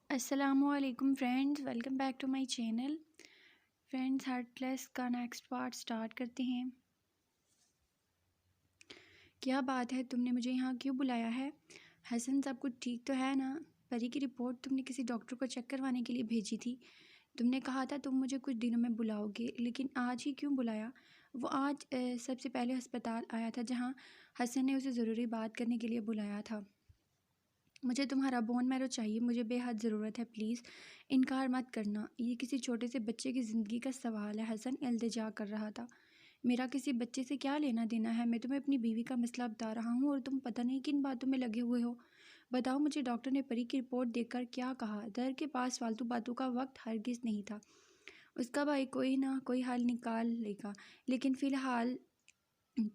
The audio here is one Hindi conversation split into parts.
अस्सलामुअलैकुम friends, welcome back to my channel. Friends, heartless का नेक्स्ट पार्ट स्टार्ट करते हैं। क्या बात है, तुमने मुझे यहाँ क्यों बुलाया है? हसन, सब कुछ ठीक तो है ना? परी की रिपोर्ट तुमने किसी डॉक्टर को चेक करवाने के लिए भेजी थी। तुमने कहा था तुम मुझे कुछ दिनों में बुलाओगे, लेकिन आज ही क्यों बुलाया? वो आज सबसे पहले अस्पताल आया था जहाँ हसन ने उसे ज़रूरी बात करने के लिए बुलाया था। मुझे तुम्हारा बोन मैरो चाहिए, मुझे बेहद ज़रूरत है, प्लीज़ इनकार मत करना। ये किसी छोटे से बच्चे की ज़िंदगी का सवाल है। हसन इल्तिजा कर रहा था। मेरा किसी बच्चे से क्या लेना देना है? मैं तुम्हें अपनी बीवी का मसला बता रहा हूँ और तुम पता नहीं किन बातों में लगे हुए हो। बताओ मुझे, डॉक्टर ने परी की रिपोर्ट देखकर क्या कहा? दर के पास फालतू बातों का वक्त हरगिज़ नहीं था। उसका भाई कोई ना कोई हल निकाल लेगा, लेकिन फ़िलहाल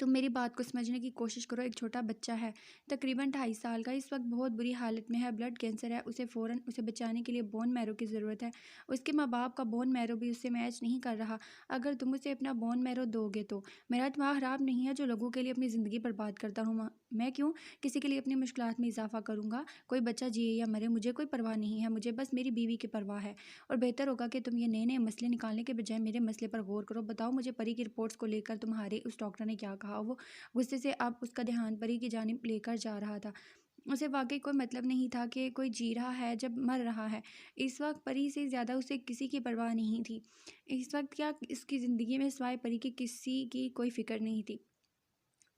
तुम मेरी बात को समझने की कोशिश करो। एक छोटा बच्चा है, तकरीबन 2.5 साल का, इस वक्त बहुत बुरी हालत में है, ब्लड कैंसर है, उसे बचाने के लिए बोन मैरो की ज़रूरत है। उसके माँ बाप का बोन मैरो भी उससे मैच नहीं कर रहा। अगर तुम उसे अपना बोन मैरो दोगे तो मेरा दिमाग ख़राब नहीं है जो लोगों के लिए अपनी ज़िंदगी बर्बाद करता हूँ। मैं क्यों किसी के लिए अपनी मुश्किलात में इजाफा करूँगा? कोई बच्चा जिए या मरे, मुझे कोई परवाह नहीं है। मुझे बस मेरी बीवी की परवाह है। और बेहतर होगा कि तुम ये नए नए मसले निकालने के बजाय मेरे मसले पर गौर करो। बताओ मुझे, परी की रिपोर्ट्स को लेकर तुम्हारे उस डॉक्टर ने क्या कहा? वो गुस्से से अब उसका ध्यान परी की जानिब लेकर जा रहा था। उसे वाकई कोई मतलब नहीं था कि कोई जी रहा है जब मर रहा है। इस वक्त परी से ज़्यादा उसे किसी की परवाह नहीं थी। इस वक्त क्या इसकी ज़िंदगी में सिवाय परी की किसी की कोई फिक्र नहीं थी।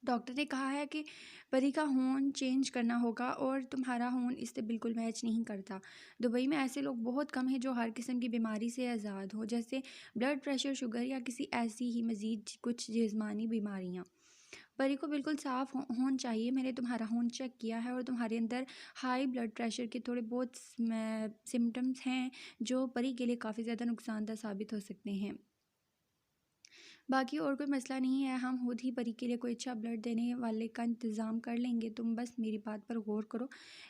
डॉक्टर ने कहा है कि परी का खून चेंज करना होगा और तुम्हारा खून इससे बिल्कुल मैच नहीं करता। दुबई में ऐसे लोग बहुत कम हैं जो हर किस्म की बीमारी से आज़ाद हो, जैसे ब्लड प्रेशर, शुगर या किसी ऐसी ही मज़ीद कुछ जिस्मानी बीमारियाँ। परी को बिल्कुल साफ खून चाहिए। मैंने तुम्हारा खून चेक किया है और तुम्हारे अंदर हाई ब्लड प्रेशर के थोड़े बहुत सिम्टम्स हैं जो परी के लिए काफ़ी ज़्यादा नुकसानदा साबित हो सकते हैं। बाकी और कोई मसला नहीं है, हम खुद ही परी के लिए कोई अच्छा ब्लड देने वाले का इंतज़ाम कर लेंगे। तुम बस मेरी बात पर गौर करो।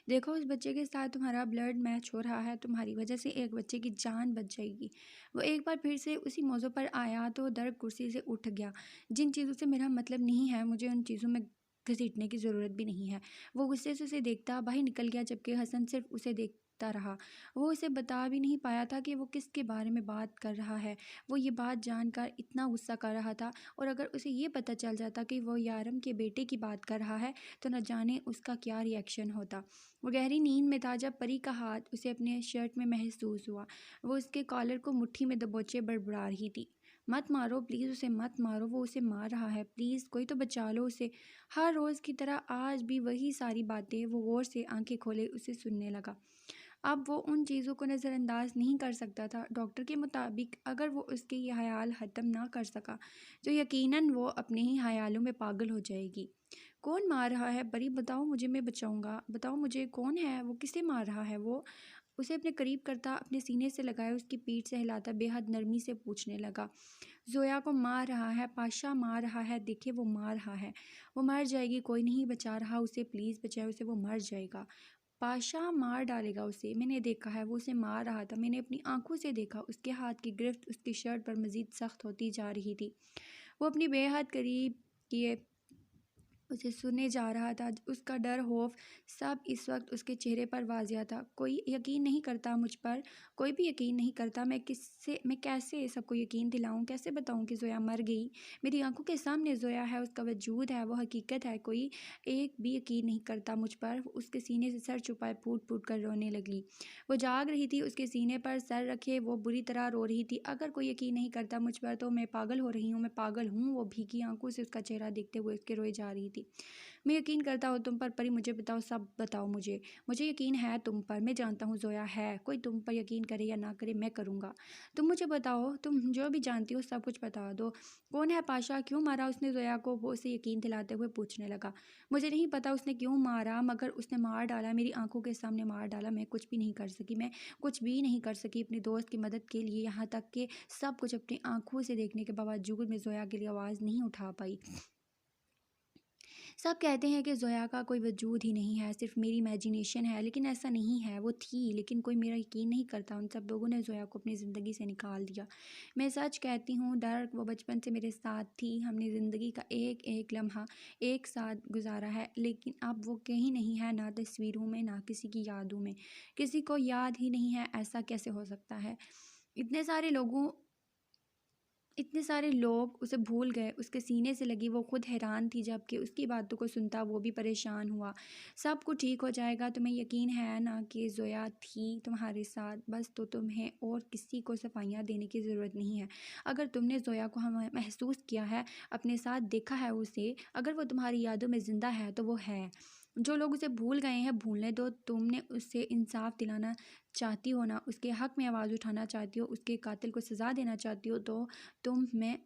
देखो, उस बच्चे के साथ तुम्हारा ब्लड मैच हो रहा है, तुम्हारी वजह से एक बच्चे की जान बच जाएगी। वो एक बार फिर से उसी मौजू पर आया तो दर्द कुर्सी से उठ गया। जिन चीज़ों से मेरा मतलब नहीं है, मुझे उन चीज़ों में घसीटने की ज़रूरत भी नहीं है। वो गुस्से से उसे देखता बाहर निकल गया, जबकि हसन सिर्फ उसे देखता रहा। वो उसे बता भी नहीं पाया था कि वो किसके बारे में बात कर रहा है। वो ये बात जानकर इतना गुस्सा कर रहा था, और अगर उसे ये पता चल जाता कि वो यारम के बेटे की बात कर रहा है तो न जाने उसका क्या रिएक्शन होता। वो गहरी नींद में था जब परी का हाथ उसे अपने शर्ट में महसूस हुआ। वो उसके कॉलर को मुट्ठी में दबोचे बड़बड़ा रही थी। मत मारो प्लीज़, उसे मत मारो, वो उसे मार रहा है, प्लीज़ कोई तो बचा लो उसे। हर रोज़ की तरह आज भी वही सारी बातें। वो गौर से आंखें खोले उसे सुनने लगा। अब वो उन चीज़ों को नज़रअंदाज नहीं कर सकता था। डॉक्टर के मुताबिक अगर वो उसके ये ख़याल ख़त्म ना कर सका तो यकीनन वो अपने ही ख़यालों में पागल हो जाएगी। कौन मार रहा है परी? बताओ मुझे, मैं बचाऊंगा। बताओ मुझे, कौन है वो? किसे मार रहा है वो? उसे अपने करीब करता, अपने सीने से लगाए उसकी पीठ से हिलाता बेहद नरमी से पूछने लगा। जोया को मार रहा है, पाशा मार रहा है, देखिए वो मार रहा है। वो मर जाएगी, कोई नहीं बचा रहा उसे, प्लीज़ बचाए उसे, वो मर जाएगा। पाशा मार डालेगा उसे, मैंने देखा है, वो उसे मार रहा था, मैंने अपनी आंखों से देखा। उसके हाथ की गिरफ्त उसकी शर्ट पर मज़ीद सख्त होती जा रही थी। वो अपनी बेहद करीब किए उसे सुने जा रहा था। उसका डर, खौफ सब इस वक्त उसके चेहरे पर वाज़िया था। कोई यकीन नहीं करता मुझ पर, कोई भी यकीन नहीं करता। मैं कैसे सबको यकीन दिलाऊं? कैसे बताऊं कि जोया मर गई? मेरी आंखों के सामने जोया है, उसका वजूद है, वो हकीकत है। कोई एक भी यकीन नहीं करता मुझ पर। उसके सीने से सर छुपाए फूट फूट कर रोने लगी। वो जाग रही थी, उसके सीने पर सर रखे वो बुरी तरह रो रही थी। अगर कोई यकीन नहीं करता मुझ पर तो मैं पागल हो रही हूँ, मैं पागल हूँ। वो भीगी आंखों से उसका चेहरा देखते हुए उसके रोए जा रही थी। मैं यकीन करता हूँ तुम पर परी, मुझे बताओ, सब बताओ मुझे। मुझे यकीन है तुम पर, मैं जानता हूँ जोया है। कोई तुम पर यकीन करे या ना करे, मैं करूँगा। तुम मुझे बताओ, तुम जो भी जानती हो सब कुछ बता दो। कौन है पाशा? क्यों मारा उसने जोया को? वो उसे यकीन दिलाते हुए पूछने लगा। मुझे नहीं पता उसने क्यों मारा, मगर उसने मार डाला, मेरी आंखों के सामने मार डाला। मैं कुछ भी नहीं कर सकी, मैं कुछ भी नहीं कर सकी अपनी दोस्त की मदद के लिए, यहाँ तक कि सब कुछ अपनी आंखों से देखने के बावजूद मैं जोया के लिए आवाज़ नहीं उठा पाई। सब कहते हैं कि ज़ोया का कोई वजूद ही नहीं है, सिर्फ मेरी इमेजिनेशन है, लेकिन ऐसा नहीं है। वो थी, लेकिन कोई मेरा यकीन नहीं करता। उन सब लोगों ने ज़ोया को अपनी ज़िंदगी से निकाल दिया। मैं सच कहती हूँ डर, वो बचपन से मेरे साथ थी। हमने ज़िंदगी का एक एक लम्हा एक साथ गुजारा है, लेकिन अब वो कहीं नहीं है, ना तस्वीरों में, ना किसी की यादों में। किसी को याद ही नहीं है, ऐसा कैसे हो सकता है? इतने सारे लोगों इतने सारे लोग उसे भूल गए, उसके सीने से लगी। वो खुद हैरान थी, जबकि उसकी बातों को सुनता वो भी परेशान हुआ। सब कुछ ठीक हो जाएगा, तुम्हें यकीन है ना कि ज़ोया थी तुम्हारे साथ, बस तो तुम्हें और किसी को सफाइयाँ देने की ज़रूरत नहीं है। अगर तुमने ज़ोया को हम महसूस किया है, अपने साथ देखा है उसे, अगर वो तुम्हारी यादों में ज़िंदा है तो वो है। जो लोग उसे भूल गए हैं भूलने दो। तुमने उससे इंसाफ दिलाना चाहती हो ना, उसके हक में आवाज़ उठाना चाहती हो, उसके कातिल को सज़ा देना चाहती हो, तो मैं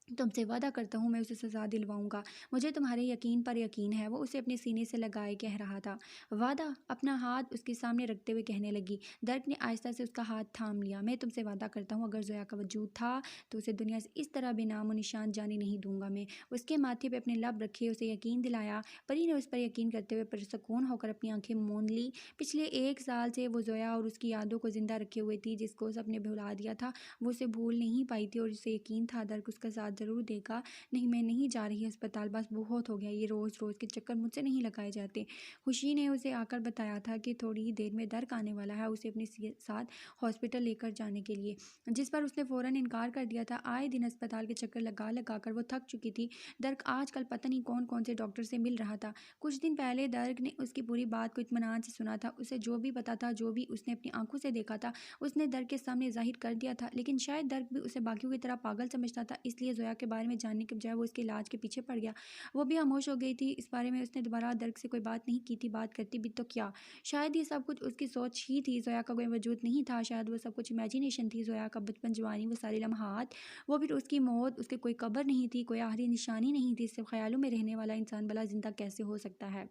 तुमसे वादा करता हूँ मैं उसे सज़ा दिलवाऊंगा। मुझे तुम्हारे यकीन पर यकीन है। वो उसे अपने सीने से लगाए कह रहा था। वादा? अपना हाथ उसके सामने रखते हुए कहने लगी। दर्क ने आहिस्ता से उसका हाथ थाम लिया। मैं तुमसे वादा करता हूँ, अगर ज़ोया का वजूद था तो उसे दुनिया से इस तरह बेनाम व निशान जाने नहीं दूंगा मैं। उसके माथे पर अपने लब रखे, उसे यकीन दिलाया। परी ने उस पर यकीन करते हुए पुरसकून होकर अपनी आंखें मूंद ली। पिछले 1 साल से वो ज़ोया और उसकी यादों को जिंदा रखे हुए थी, जिसको सबने भुला दिया था। वो उसे भूल नहीं पाई थी और उसे यकीन था दर्क उसका साथ ज़रूर देगा। नहीं, मैं नहीं जा रही अस्पताल, बस बहुत हो गया, ये रोज़ रोज़ के चक्कर मुझसे नहीं लगाए जाते। खुशी ने उसे आकर बताया था कि थोड़ी ही देर में दर्क आने वाला है, उसे अपने साथ हॉस्पिटल लेकर जाने के लिए, जिस पर उसने फ़ौरन इनकार कर दिया था। आए दिन अस्पताल के चक्कर लगा लगा कर वो थक चुकी थी। दर्क आजकल पता नहीं कौन कौन से डॉक्टर से मिल रहा था। कुछ दिन पहले दर्क ने उसकी पूरी बात को इत्मीनान से सुना था। उसे जो भी पता था, जो भी उसने अपनी आंखों से देखा था, उसने दर्क के सामने जाहिर कर दिया था। लेकिन शायद दर्क भी उसे बाकियों की तरह पागल समझता था, इसलिए ज़ोया के बारे में जानने के बजाय वो उसके इलाज के पीछे पड़ गया। वो भी खामोश हो गई थी इस बारे में। उसने दोबारा दर्क से कोई बात नहीं की थी। बात करती भी तो क्या? शायद ये सब कुछ उसकी सोच ही थी। ज़ोया का कोई वजूद नहीं था। शायद वो सब कुछ इमेजिनेशन थी। ज़ोया का बचपन, जवानी, वो सारे लम्हात, वो फिर उसकी मौत, उसकी कोई कब्र नहीं थी, कोई आखिरी निशानी नहीं थी। सिर्फ ख्यालों में रहने वाला इंसान भला जिंदा कैसे हो सकता है?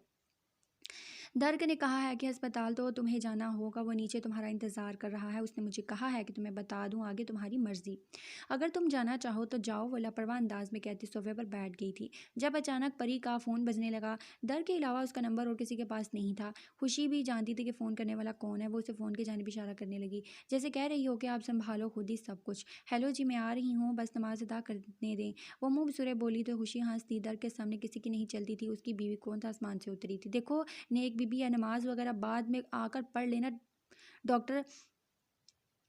दर्क ने कहा है कि अस्पताल तो तुम्हें जाना होगा, वो नीचे तुम्हारा इंतज़ार कर रहा है। उसने मुझे कहा है कि तुम्हें बता दूं, आगे तुम्हारी मर्ज़ी। अगर तुम जाना चाहो तो जाओ, वो लापरवाह अंदाज में कहती सोफे पर बैठ गई थी, जब अचानक परी का फ़ोन बजने लगा। दर्क के अलावा उसका नंबर और किसी के पास नहीं था। खुशी भी जानती थी कि फ़ोन करने वाला कौन है। वो उसे फ़ोन की जानिब इशारा करने लगी, जैसे कह रही हो कि आप संभालो खुद ही सब कुछ। हेलो जी, मैं आ रही हूँ, बस नमाज अदा करने दें। वो मुँह सुरे बोली तो खुशी हंसती। दर्क के सामने किसी की नहीं चलती थी। उसकी बीवी कौन था आसमान से उतरी थी? देखो, नेक बीबी या नमाज वगैरह बाद में आकर पढ़ लेना। डॉक्टर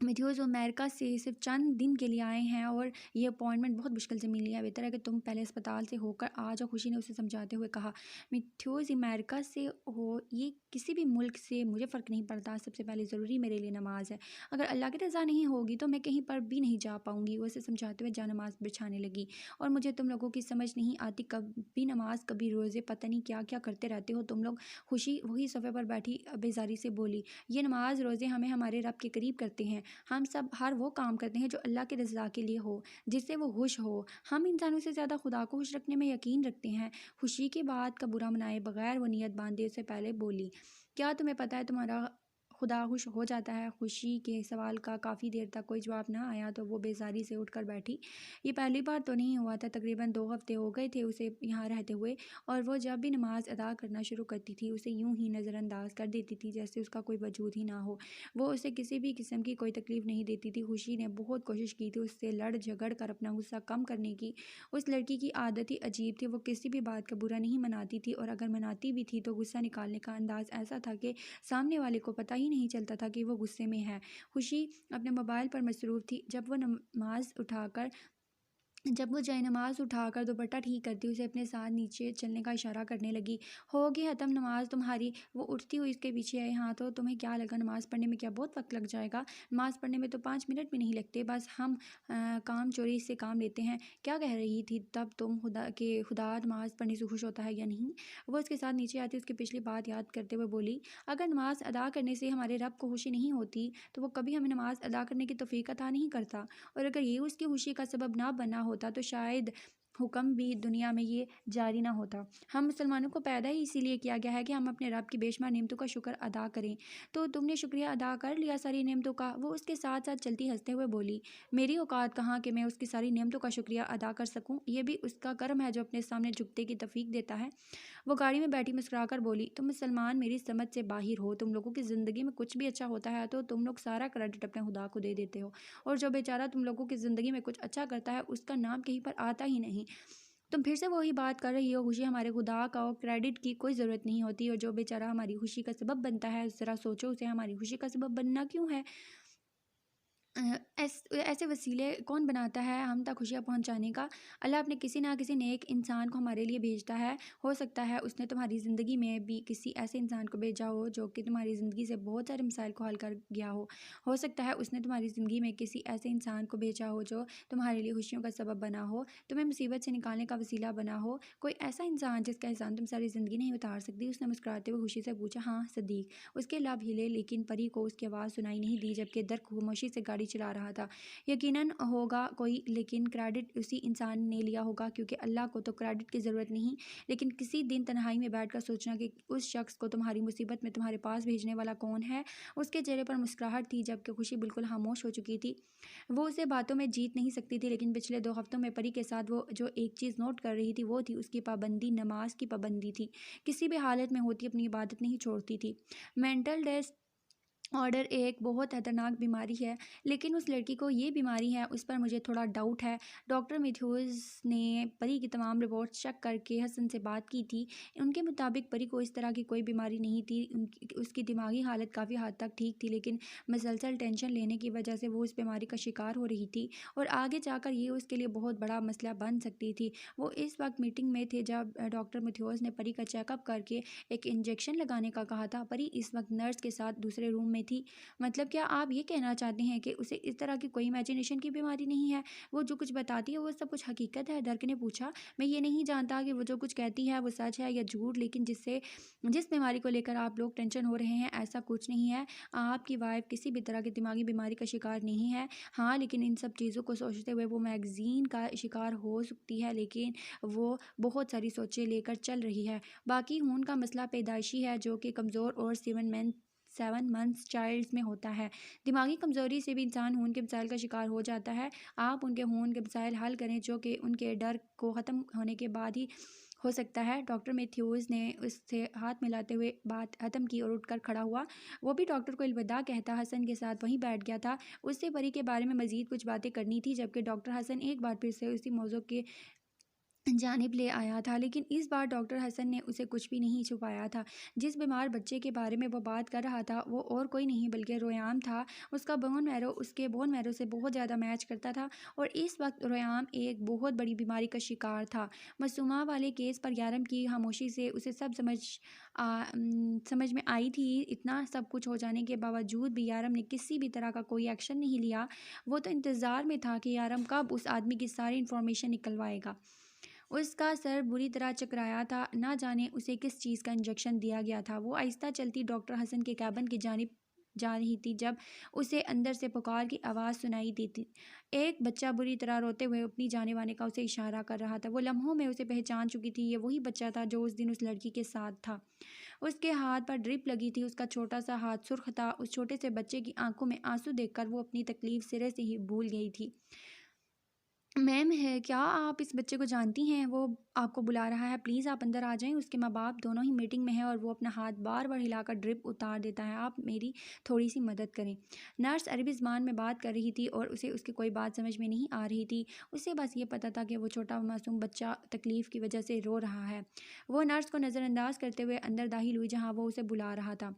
मैथ्यूज़ अमेरिका से सिर्फ चंद दिन के लिए आए हैं और ये अपॉइंटमेंट बहुत मुश्किल से मिली है। बेहतर है कि तुम पहले अस्पताल से होकर आ जाओ, खुशी ने उसे समझाते हुए कहा। मैथ्यूज़ अमेरिका से हो, ये किसी भी मुल्क से, मुझे फ़र्क नहीं पड़ता। सबसे पहले ज़रूरी मेरे लिए नमाज है। अगर अल्लाह की रज़ा नहीं होगी तो मैं कहीं पर भी नहीं जा पाऊँगी। वो उसे समझाते हुए जा नमाज बिछाने लगी। और मुझे तुम लोगों की समझ नहीं आती, कभी नमाज कभी रोज़े, पता नहीं क्या क्या करते रहते हो तुम लोग। खुशी वही सोफे पर बैठी बेजारी से बोली। ये नमाज रोज़े हमें हमारे रब के करीब करते हैं। हम सब हर वो काम करते हैं जो अल्लाह की रज़ा के लिए हो, जिससे वो खुश हो। हम इंसानों से ज़्यादा खुदा को खुश रखने में यकीन रखते हैं। खुशी की बात का बुरा मनाए बगैर वो नियत बांधे उससे पहले बोली। क्या तुम्हें पता है तुम्हारा खुदा खुश हो जाता है? खुशी के सवाल का काफ़ी देर तक कोई जवाब ना आया तो वो बेजारी से उठकर बैठी। ये पहली बार तो नहीं हुआ था, तकरीबन 2 हफ्ते हो गए थे उसे यहाँ रहते हुए, और वो जब भी नमाज अदा करना शुरू करती थी उसे यूं ही नज़रअंदाज कर देती थी, जैसे उसका कोई वजूद ही ना हो। वो उसे किसी भी किस्म की कोई तकलीफ़ नहीं देती थी। खुशी ने बहुत कोशिश की थी उससे लड़ झगड़ कर अपना गुस्सा कम करने की। उस लड़की की आदत ही अजीब थी। वो किसी भी बात का बुरा नहीं मनाती थी, और अगर मनाती भी थी तो गुस्सा निकालने का अंदाज़ ऐसा था कि सामने वाले को पता ही नहीं चलता था कि वो गुस्से में है। खुशी अपने मोबाइल पर मसरूफ़ थी। जब वो नमाज उठाकर दुपट्टा ठीक करती, उसे अपने साथ नीचे चलने का इशारा करने लगी। होगी ख़त्म नमाज तुम्हारी? वो उठती हुई उसके पीछे आई। हाँ, तो तुम्हें क्या लगा नमाज़ पढ़ने में क्या बहुत वक्त लग जाएगा? नमाज़ पढ़ने में तो 5 मिनट भी नहीं लगते, बस हम काम चोरी से काम लेते हैं। क्या कह रही थी तब तुम? खुदा नमाज़ पढ़ने से खुश होता है या नहीं? वो उसके साथ नीचे आती उसकी पिछली बात याद करते हुए बोली। अगर नमाज अदा करने से हमारे रब को खुशी नहीं होती तो वो कभी हमें नमाज अदा करने की तौफीक अता नहीं करता। और अगर ये उसकी खुशी का सबब ना बना होता तो शायद हुक्म भी दुनिया में ये जारी ना होता। हम मुसलमानों को पैदा ही इसीलिए किया गया है कि हम अपने रब की बेशुमार नेमतों का शुक्र अदा करें। तो तुमने शुक्रिया अदा कर लिया सारी नेमतों का? वो उसके साथ साथ चलती हंसते हुए बोली। मेरी औकात कहाँ कि मैं उसकी सारी नेमतों का शुक्रिया अदा कर सकूँ। ये भी उसका कर्म है जो अपने सामने झुकते की तौफीक देता है। वो गाड़ी में बैठी मुस्कुराकर बोली, तुम मुसलमान मेरी समझ से बाहिर हो। तुम लोगों की ज़िंदगी में कुछ भी अच्छा होता है तो तुम लोग सारा क्रेडिट अपने खुदा को दे देते हो, और जो बेचारा तुम लोगों की ज़िंदगी में कुछ अच्छा करता है उसका नाम कहीं पर आता ही नहीं। तुम फिर से वही बात कर रही हो, खुशी हमारे खुदा का, और क्रेडिट की कोई ज़रूरत नहीं होती। और जो बेचारा हमारी खुशी का सबब बनता है, ज़रा सोचो उसे हमारी खुशी का सबब बनना क्यों है। ऐसे वसीले कौन बनाता है हम तक खुशियाँ पहुँचाने का? अल्लाह अपने किसी ना किसी नेक इंसान को हमारे लिए भेजता है। हो सकता है उसने तुम्हारी ज़िंदगी में भी किसी ऐसे इंसान को भेजा हो जो कि तुम्हारी ज़िंदगी से बहुत सारे मसाइल को हल कर गया हो सकता है उसने तुम्हारी ज़िंदगी में किसी ऐसे इंसान को भेजा हो जो तुम्हारे लिए खुशियों का सबब बना हो, तुम्हें मुसीबत से निकालने का वसीला बना हो। कोई ऐसा इंसान जिसका एहसान तुम सारी ज़िंदगी नहीं उतार सकती। उसने मुस्कुराते हुए खुशी से पूछा। हाँ सदीक। उसके लब हिले, लेकिन परी को उसकी आवाज़ सुनाई नहीं दी, जबकि दर खामोशी से गाड़ी चला रहा था। यकीनन होगा कोई, लेकिन क्रेडिट उसी इंसान ने लिया होगा, क्योंकि अल्लाह को तो क्रेडिट की ज़रूरत नहीं। लेकिन किसी दिन तन्हाई में बैठकर सोचना कि उस शख्स को तुम्हारी मुसीबत में तुम्हारे पास भेजने वाला कौन है। उसके चेहरे पर मुस्कुराहट थी, जबकि खुशी बिल्कुल खामोश हो चुकी थी। वो उसे बातों में जीत नहीं सकती थी, लेकिन पिछले 2 हफ्तों में परी के साथ वो जो एक चीज़ नोट कर रही थी वो थी उसकी पाबंदी, नमाज की पाबंदी थी। किसी भी हालत में होती अपनी इबादत नहीं छोड़ती थी। मेंटल ऑर्डर एक बहुत खतरनाक बीमारी है, लेकिन उस लड़की को ये बीमारी है, उस पर मुझे थोड़ा डाउट है। डॉक्टर मैथ्यूज़ ने परी की तमाम रिपोर्ट चेक करके हसन से बात की थी। उनके मुताबिक परी को इस तरह की कोई बीमारी नहीं थी। उसकी दिमागी हालत काफ़ी हद तक ठीक थी, लेकिन मसलसल टेंशन लेने की वजह से वो इस बीमारी का शिकार हो रही थी, और आगे जाकर ये उसके लिए बहुत बड़ा मसला बन सकती थी। वो इस वक्त मीटिंग में थे जब डॉक्टर मैथ्यूज़ ने परी का चेकअप करके एक इंजेक्शन लगाने का कहा था। परी इस वक्त नर्स के साथ दूसरे रूम में थी। मतलब क्या आप ये कहना चाहते हैं कि उसे इस तरह की कोई इमेजिनेशन की बीमारी नहीं है? वो जो कुछ बताती है वो सब कुछ हकीकत है? दर्क ने पूछा। मैं ये नहीं जानता कि वो जो कुछ कहती है वो सच है या झूठ, लेकिन जिस बीमारी को लेकर आप लोग टेंशन हो रहे हैं ऐसा कुछ नहीं है। आपकी वाइफ किसी भी तरह की दिमागी बीमारी का शिकार नहीं है। हाँ, लेकिन इन सब चीज़ों को सोचते हुए वो मैगजीन का शिकार हो सकती है, लेकिन वो बहुत सारी सोचें लेकर चल रही है। बाकी खून का मसला पैदाइशी है, जो कि कमज़ोर और 7 मंथ्स चाइल्ड्स में होता है। दिमागी कमज़ोरी से भी इंसान खून के मसाइल का शिकार हो जाता है। आप उनके खून के मसाइल हल करें, जो कि उनके डर को ख़त्म होने के बाद ही हो सकता है। डॉक्टर मैथ्यूज़ ने उससे हाथ मिलाते हुए बात ख़त्म की और उठकर खड़ा हुआ। वो भी डॉक्टर को अलविदा कहता हसन के साथ वहीं बैठ गया था। उससे परी के बारे में मज़ीद कुछ बातें करनी थी, जबकि डॉक्टर हसन एक बार फिर से उसी मौजू के जानिब ले आया था, लेकिन इस बार डॉक्टर हसन ने उसे कुछ भी नहीं छुपाया था। जिस बीमार बच्चे के बारे में वो बात कर रहा था वो और कोई नहीं बल्कि रोयाम था। उसका बोन मैरो उसके बोन मैरो से बहुत ज़्यादा मैच करता था, और इस वक्त रोयाम एक बहुत बड़ी बीमारी का शिकार था। मसूमा वाले केस पर यारम की खामोशी से उसे सब समझ में आई थी। इतना सब कुछ हो जाने के बावजूद भी यारम ने किसी भी तरह का कोई एक्शन नहीं लिया। वो तो इंतज़ार में था कि यारम कब उस आदमी की सारी इन्फॉर्मेशन निकलवाएगा। उसका सर बुरी तरह चकराया था, ना जाने उसे किस चीज़ का इंजेक्शन दिया गया था। वो आहिस्ता चलती डॉक्टर हसन के कैबिन की जानिब जा रही थी जब उसे अंदर से पुकार की आवाज़ सुनाई दी थी। एक बच्चा बुरी तरह रोते हुए अपनी जाने वाने का उसे इशारा कर रहा था। वो लम्हों में उसे पहचान चुकी थी। ये वही बच्चा था जो उस दिन उस लड़की के साथ था। उसके हाथ पर ड्रिप लगी थी। उसका छोटा सा हाथ सुर्ख था। उस छोटे से बच्चे की आंखों में आंसू देखकर वो अपनी तकलीफ सिरे से ही भूल गई थी। मैम है, क्या आप इस बच्चे को जानती हैं? वो आपको बुला रहा है, प्लीज़ आप अंदर आ जाएं। उसके माँ बाप दोनों ही मीटिंग में हैं और वो अपना हाथ बार बार हिलाकर ड्रिप उतार देता है। आप मेरी थोड़ी सी मदद करें। नर्स अरबी ज़बान में बात कर रही थी और उसे उसकी कोई बात समझ में नहीं आ रही थी। उसे बस ये पता था कि वो छोटा मासूम बच्चा तकलीफ़ की वजह से रो रहा है। वो नर्स को नज़रअंदाज करते हुए अंदर दाखिल हुई जहाँ वो उसे बुला रहा था।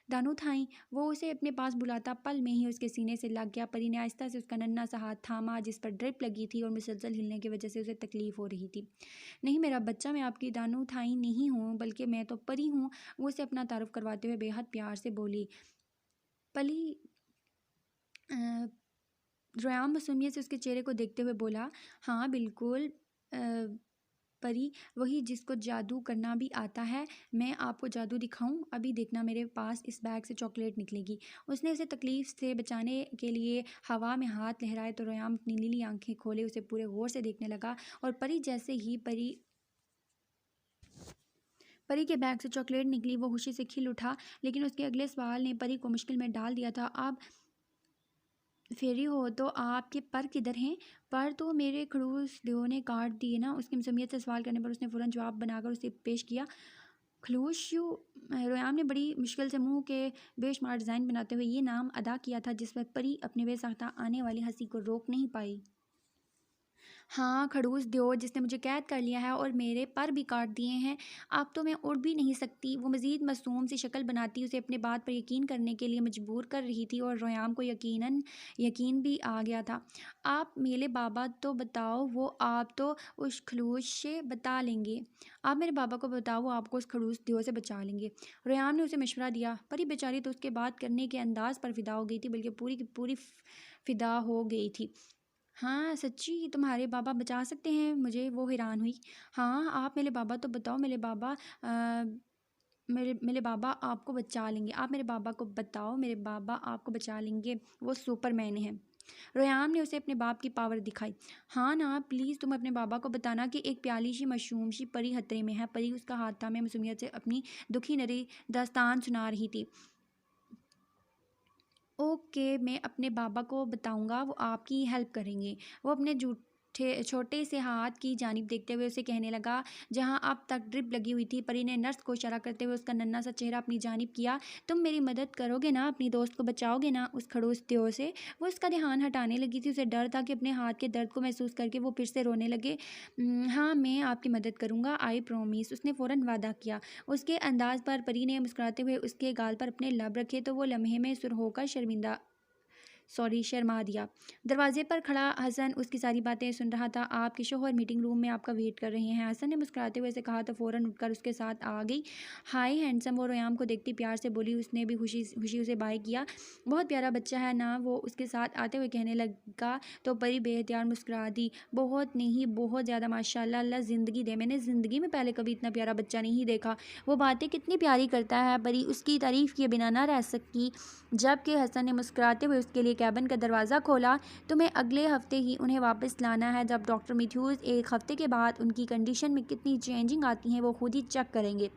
दानू थाई। वो उसे अपने पास बुलाता पल में ही उसके सीने से लग गया। परी ने आहिस्ता से उसका नन्हा सा हाथ थामा जिस पर ड्रिप लगी थी और मुसलसल हिलने की वजह से उसे तकलीफ हो रही थी। नहीं मेरा बच्चा, मैं आपकी दानू थाई नहीं हूँ, बल्कि मैं तो परी हूँ। वो उसे अपना तारुफ करवाते हुए बेहद प्यार से बोली। पली रोयाम मासूमियत से उसके चेहरे को देखते हुए बोला। हाँ बिल्कुल। परी, वही जिसको जादू करना भी आता है। मैं आपको जादू दिखाऊं? अभी देखना, मेरे पास इस बैग से चॉकलेट निकलेगी। उसने उसे तकलीफ से बचाने के लिए हवा में हाथ लहराए तो रोयाम अपनी नीली आंखें खोले उसे पूरे गौर से देखने लगा। और परी जैसे ही परी के बैग से चॉकलेट निकली, वो खुशी से खिल उठा। लेकिन उसके अगले सवाल ने परी को मुश्किल में डाल दिया था। आप फेरी हो तो आपके पर किधर हैं? पर तो मेरे खड़ूस देव ने काट दिए ना। उसकी मसूमियत से सवाल करने पर उसने फ़ौरन जवाब बनाकर उसे पेश किया। खलूस यू। रोयाम ने बड़ी मुश्किल से मुंह के बेशुमार डिज़ाइन बनाते हुए ये नाम अदा किया था जिस पर परी अपने बेसाख्ता आने वाली हंसी को रोक नहीं पाई। हाँ, खड़ूस देव, जिसने मुझे कैद कर लिया है और मेरे पर भी काट दिए हैं। अब तो मैं उड़ भी नहीं सकती। वो मज़ीद मासूम सी शक्ल बनाती उसे अपने बात पर यकीन करने के लिए मजबूर कर रही थी और रोयाम को यकीन भी आ गया था। आप मेरे बाबा तो बताओ, वो आप तो उस खड़ूस से बता लेंगे। आप मेरे बाबा को बताओ, वो आपको उस खड़ूस देव से बचा लेंगे। रोयाम ने उसे मशवरा दिया। परी बेचारी तो उसके बात करने के अंदाज पर फिदा हो गई थी, बल्कि पूरी की पूरी फिदा हो गई थी। हाँ, सच्ची तुम्हारे बाबा बचा सकते हैं मुझे? वो हैरान हुई। हाँ, आप मेरे बाबा तो बताओ, मेरे बाबा आपको बचा लेंगे। आप मेरे बाबा को बताओ, मेरे बाबा आपको बचा लेंगे। वो सुपरमैन हैं। रोयाम ने उसे अपने बाप की पावर दिखाई। हाँ ना, प्लीज़ तुम अपने बाबा को बताना कि एक प्याली सी मासूम सी परी खतरे में है। परी उसका हाथ था। मैं मासूमियत से अपनी दुखी नरी दास्तान सुना रही थी। ओके, मैं अपने बाबा को बताऊंगा, वो आपकी हेल्प करेंगे। वो अपने छोटे से हाथ की जानिब देखते हुए उसे कहने लगा जहां अब तक ड्रिप लगी हुई थी। परी ने नर्स को इशारा करते हुए उसका नन्हा सा चेहरा अपनी जानिब किया। तुम मेरी मदद करोगे ना? अपनी दोस्त को बचाओगे ना उस खड़ूस देव से? वो उसका ध्यान हटाने लगी थी। उसे डर था कि अपने हाथ के दर्द को महसूस करके वो फिर से रोने लगे। हाँ, मैं आपकी मदद करूँगा, आई प्रॉमिस। उसने फ़ौरन वादा किया। उसके अंदाज पर परी ने मुस्कुराते हुए उसके गाल पर अपने लब रखे तो वो लम्हे में सुर होकर शर्मा दिया। दरवाजे पर खड़ा हसन उसकी सारी बातें सुन रहा था। आपके शौहर मीटिंग रूम में आपका वेट कर रहे हैं, हसन ने मुस्कुराते हुए से कहा तो फ़ौरन उठकर उसके साथ आ गई। हाय हैंडसम, वो रोयाम को देखती प्यार से बोली। उसने भी खुशी उसे बाय किया। बहुत प्यारा बच्चा है ना? वो उसके साथ आते हुए कहने लगा तो परी बेहतियार मुस्कुरा दी। बहुत नहीं, बहुत ज़्यादा, माशाल्लाह, अल्लाह ज़िंदगी दे। मैंने ज़िंदगी में पहले कभी इतना प्यारा बच्चा नहीं देखा। वो बातें कितनी प्यारी करता है। परी उसकी तारीफ़ किए बिना ना रह सकी। जबकि हसन ने मुस्कुराते हुए उसके लिए कैबिन का दरवाज़ा खोला। तुम्हें अगले हफ्ते ही उन्हें वापस लाना है। जब डॉक्टर मैथ्यूज़ एक हफ्ते के बाद उनकी कंडीशन में कितनी चेंजिंग आती हैं वो खुद ही चेक करेंगे।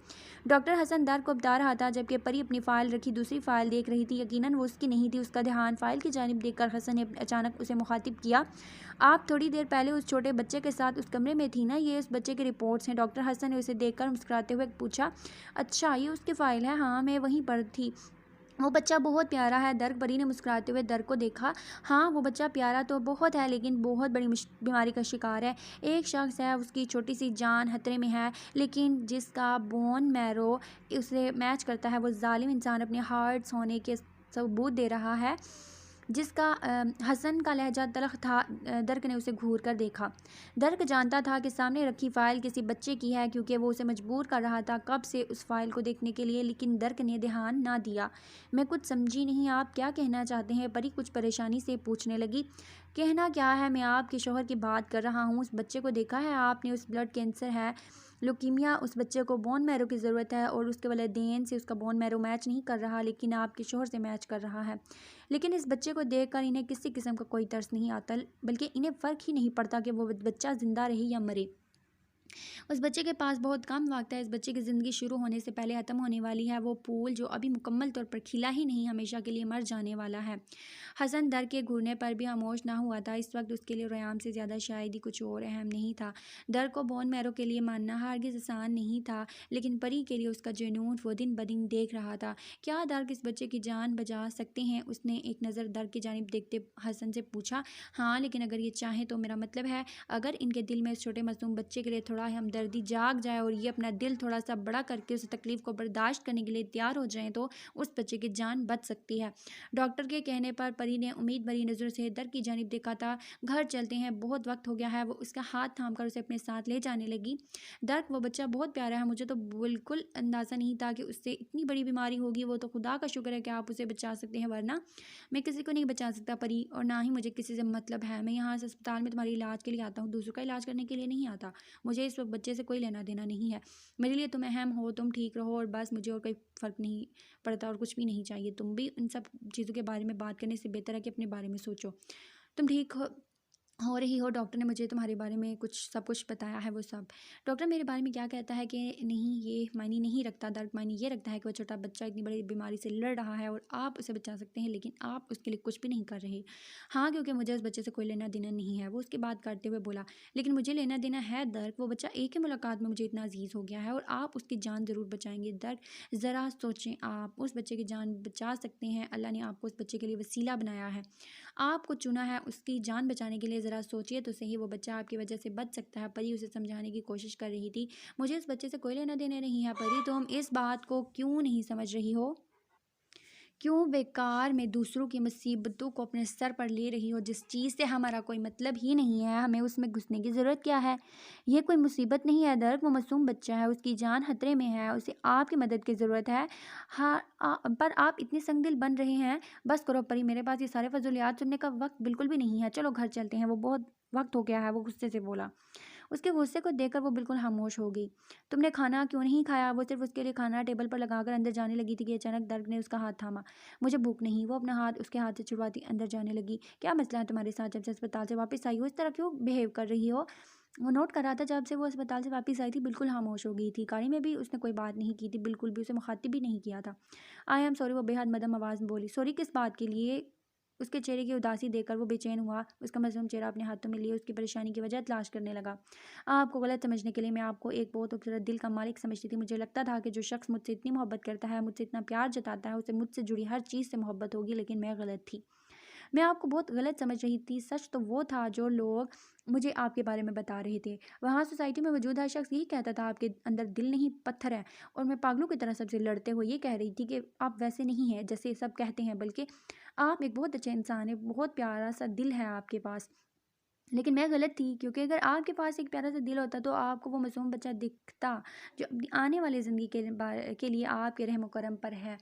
डॉक्टर हसन दर को बता रहा था जबकि परी अपनी फ़ाइल रखी दूसरी फ़ाइल देख रही थी। यकीनन वो उसकी नहीं थी। उसका ध्यान फ़ाइल की जानिब देखकर हसन ने अचानक उसे मुखातिब किया। आप थोड़ी देर पहले उस छोटे बच्चे के साथ उस कमरे में थी ना? ये उस बच्चे की रिपोर्ट्स हैं। डॉक्टर हसन ने उसे देखकर मुस्कुराते हुए पूछा। अच्छा, ये उसकी फ़ाइल है? हाँ, मैं वहीं पर थी। वो बच्चा बहुत प्यारा है। दर परी ने मुस्कुराते हुए दर को देखा। हाँ, वो बच्चा प्यारा तो बहुत है, लेकिन बहुत बड़ी बीमारी का शिकार है। एक शख्स है, उसकी छोटी सी जान खतरे में है, लेकिन जिसका बोन मैरो उसे मैच करता है। वो जालिम इंसान अपने हार्ट्स होने के सबूत दे रहा है। जिसका हसन का लहजा तलख था। दर्क ने उसे घूर कर देखा। दर्क जानता था कि सामने रखी फ़ाइल किसी बच्चे की है, क्योंकि वो उसे मजबूर कर रहा था कब से उस फ़ाइल को देखने के लिए, लेकिन दर्क ने ध्यान ना दिया। मैं कुछ समझी नहीं, आप क्या कहना चाहते हैं? परी कुछ परेशानी से पूछने लगी। कहना क्या है, मैं आपके शौहर की बात कर रहा हूँ। उस बच्चे को देखा है आपने? उस ब्लड कैंसर है, लुकीमिया। उस बच्चे को बोन मैरो की ज़रूरत है और उसके वालिदैन से उसका बोन मैरो मैच नहीं कर रहा, लेकिन आपके शौहर से मैच कर रहा है। लेकिन इस बच्चे को देखकर इन्हें किसी किस्म का कोई तरस नहीं आता, बल्कि इन्हें फ़र्क ही नहीं पड़ता कि वो बच्चा ज़िंदा रहे या मरे। उस बच्चे के पास बहुत कम वक्त है। इस बच्चे की ज़िंदगी शुरू होने से पहले ख़त्म होने वाली है। वो फूल जो अभी मुकम्मल तौर पर खिला ही नहीं, हमेशा के लिए मर जाने वाला है। हसन दर के घूरने पर भी खामोश ना हुआ था। इस वक्त उसके लिए रोयाम से ज़्यादा शायद ही कुछ और अहम नहीं था। दर को बोन मैरो के लिए मानना हरगिज़ आसान नहीं था, लेकिन परी के लिए उसका जुनून वो दिन ब दिन देख रहा था। क्या दर इस बच्चे की जान बचा सकते हैं? उसने एक नज़र दर की जानिब देखते हसन से पूछा। हाँ, लेकिन अगर ये चाहें तो। मेरा मतलब है, अगर इनके दिल में इस छोटे मासूम बच्चे के लिए थोड़ा हमदर्दी जाग जाए और ये अपना दिल थोड़ा सा बड़ा करके उस तकलीफ़ को बर्दाश्त करने के लिए तैयार हो जाएं, तो उस बच्चे की जान बच सकती है। डॉक्टर के कहने पर परी ने उम्मीद भरी नज़रों से दर की जानिब देखा था। घर चलते हैं, बहुत वक्त हो गया है। वो उसका हाथ थाम कर उसे अपने साथ ले जाने लगी। दर्क, वो बच्चा बहुत प्यारा है। मुझे तो बिल्कुल अंदाज़ा नहीं था कि उससे इतनी बड़ी बीमारी होगी। वो तो खुदा का शुक्र है कि आप उसे बचा सकते हैं, वरना मैं किसी को नहीं बचा सकता परी, और ना ही मुझे किसी से मतलब है। मैं यहाँ इस अस्पताल में तुम्हारे इलाज के लिए आता हूँ, दूसरों का इलाज करने के लिए नहीं आता। मुझे इस वक्त बच्चे से कोई लेना देना नहीं है। मेरे लिए तुम अहम हो, तुम ठीक रहो और बस, मुझे और कोई फ़र्क नहीं पड़ता और कुछ भी नहीं चाहिए। तुम भी इन सब चीज़ों के बारे में बात करने से बेहतर है कि अपने बारे में सोचो। तुम ठीक हो रही हो, डॉक्टर ने मुझे तुम्हारे बारे में सब कुछ बताया है वो सब। डॉक्टर मेरे बारे में क्या कहता है कि नहीं, ये मायने नहीं रखता, दर्द मायने ये रखता है कि वो छोटा बच्चा इतनी बड़ी बीमारी से लड़ रहा है और आप उसे बचा सकते हैं, लेकिन आप उसके लिए कुछ भी नहीं कर रहे। हाँ, क्योंकि मुझे उस बच्चे से कोई लेना देना नहीं है। वो उसकी बात करते हुए बोला, लेकिन मुझे लेना देना है दर्द। वो बच्चा एक ही मुलाकात में मुझे इतना अजीज़ हो गया है और आप उसकी जान ज़रूर बचाएंगे। दर्द, ज़रा सोचें, आप उस बच्चे की जान बचा सकते हैं। अल्लाह ने आपको उस बच्चे के लिए वसीला बनाया है, आपको चुना है उसकी जान बचाने के लिए। ज़रा सोचिए तो सही, वो बच्चा आपकी वजह से बच सकता है। परी उसे समझाने की कोशिश कर रही थी। मुझे इस बच्चे से कोई लेना देना नहीं है परी, तुम इस बात को क्यों नहीं समझ रही हो? क्यों बेकार में दूसरों की मुसीबतों को अपने सर पर ले रही हो? जिस चीज़ से हमारा कोई मतलब ही नहीं है, हमें उसमें घुसने की ज़रूरत क्या है? ये कोई मुसीबत नहीं है दर्द, वो मासूम बच्चा है, उसकी जान खतरे में है, उसे आपकी मदद की ज़रूरत है। हाँ, पर आप इतने संगदिल बन रहे हैं। बस करो परी, मेरे पास ये सारे फजूलियात सुनने का वक्त बिल्कुल भी नहीं है। चलो घर चलते हैं, वो बहुत वक्त हो गया है, वो गुस्से से बोला। उसके गुस्से को देखकर वो बिल्कुल खामोश हो गई। तुमने खाना क्यों नहीं खाया? वो सिर्फ उसके लिए खाना टेबल पर लगाकर अंदर जाने लगी थी कि अचानक दर्द ने उसका हाथ थामा। मुझे भूख नहीं। वो अपना हाथ उसके हाथ से छुड़वाती अंदर जाने लगी। क्या मसला है तुम्हारे साथ? जब से अस्पताल से वापस आई हो इस तरह क्यों बिहेव कर रही हो? वो नोट कर रहा था, जब से वो अस्पताल से वापस आई थी बिल्कुल खामोश हो गई थी। गाड़ी में भी उसने कोई बात नहीं की थी, बिल्कुल भी उसे मुखातिब भी नहीं किया था। आई एम सॉरी, वो बेहद मदम आवाज़ में बोली। सॉरी किस बात के लिए? उसके चेहरे की उदासी देखकर वो बेचैन हुआ। उसका मासूम चेहरा अपने हाथों में लिए उसकी परेशानी की वजह तलाश करने लगा। आपको गलत समझने के लिए मैं आपको एक बहुत खूबसूरत दिल का मालिक समझती थी। मुझे लगता था कि जो शख्स मुझसे इतनी मोहब्बत करता है, मुझसे इतना प्यार जताता है, उसे मुझसे जुड़ी हर चीज़ से मोहब्बत होगी, लेकिन मैं गलत थी। मैं आपको बहुत गलत समझ रही थी। सच तो वो था जो लोग मुझे आपके बारे में बता रहे थे। वहाँ सोसाइटी में मौजूद हर शख्स यही कहता था आपके अंदर दिल नहीं पत्थर है, और मैं पागलों की तरह सबसे लड़ते हुए ये कह रही थी कि आप वैसे नहीं हैं जैसे सब कहते हैं, बल्कि आप एक बहुत अच्छे इंसान हैं, बहुत प्यारा सा दिल है आपके पास। लेकिन मैं गलत थी, क्योंकि अगर आपके पास एक प्यारा सा दिल होता तो आपको वो मासूम बच्चा दिखता जो अपनी आने वाली ज़िंदगी के लिए आपके रहम करम पर है।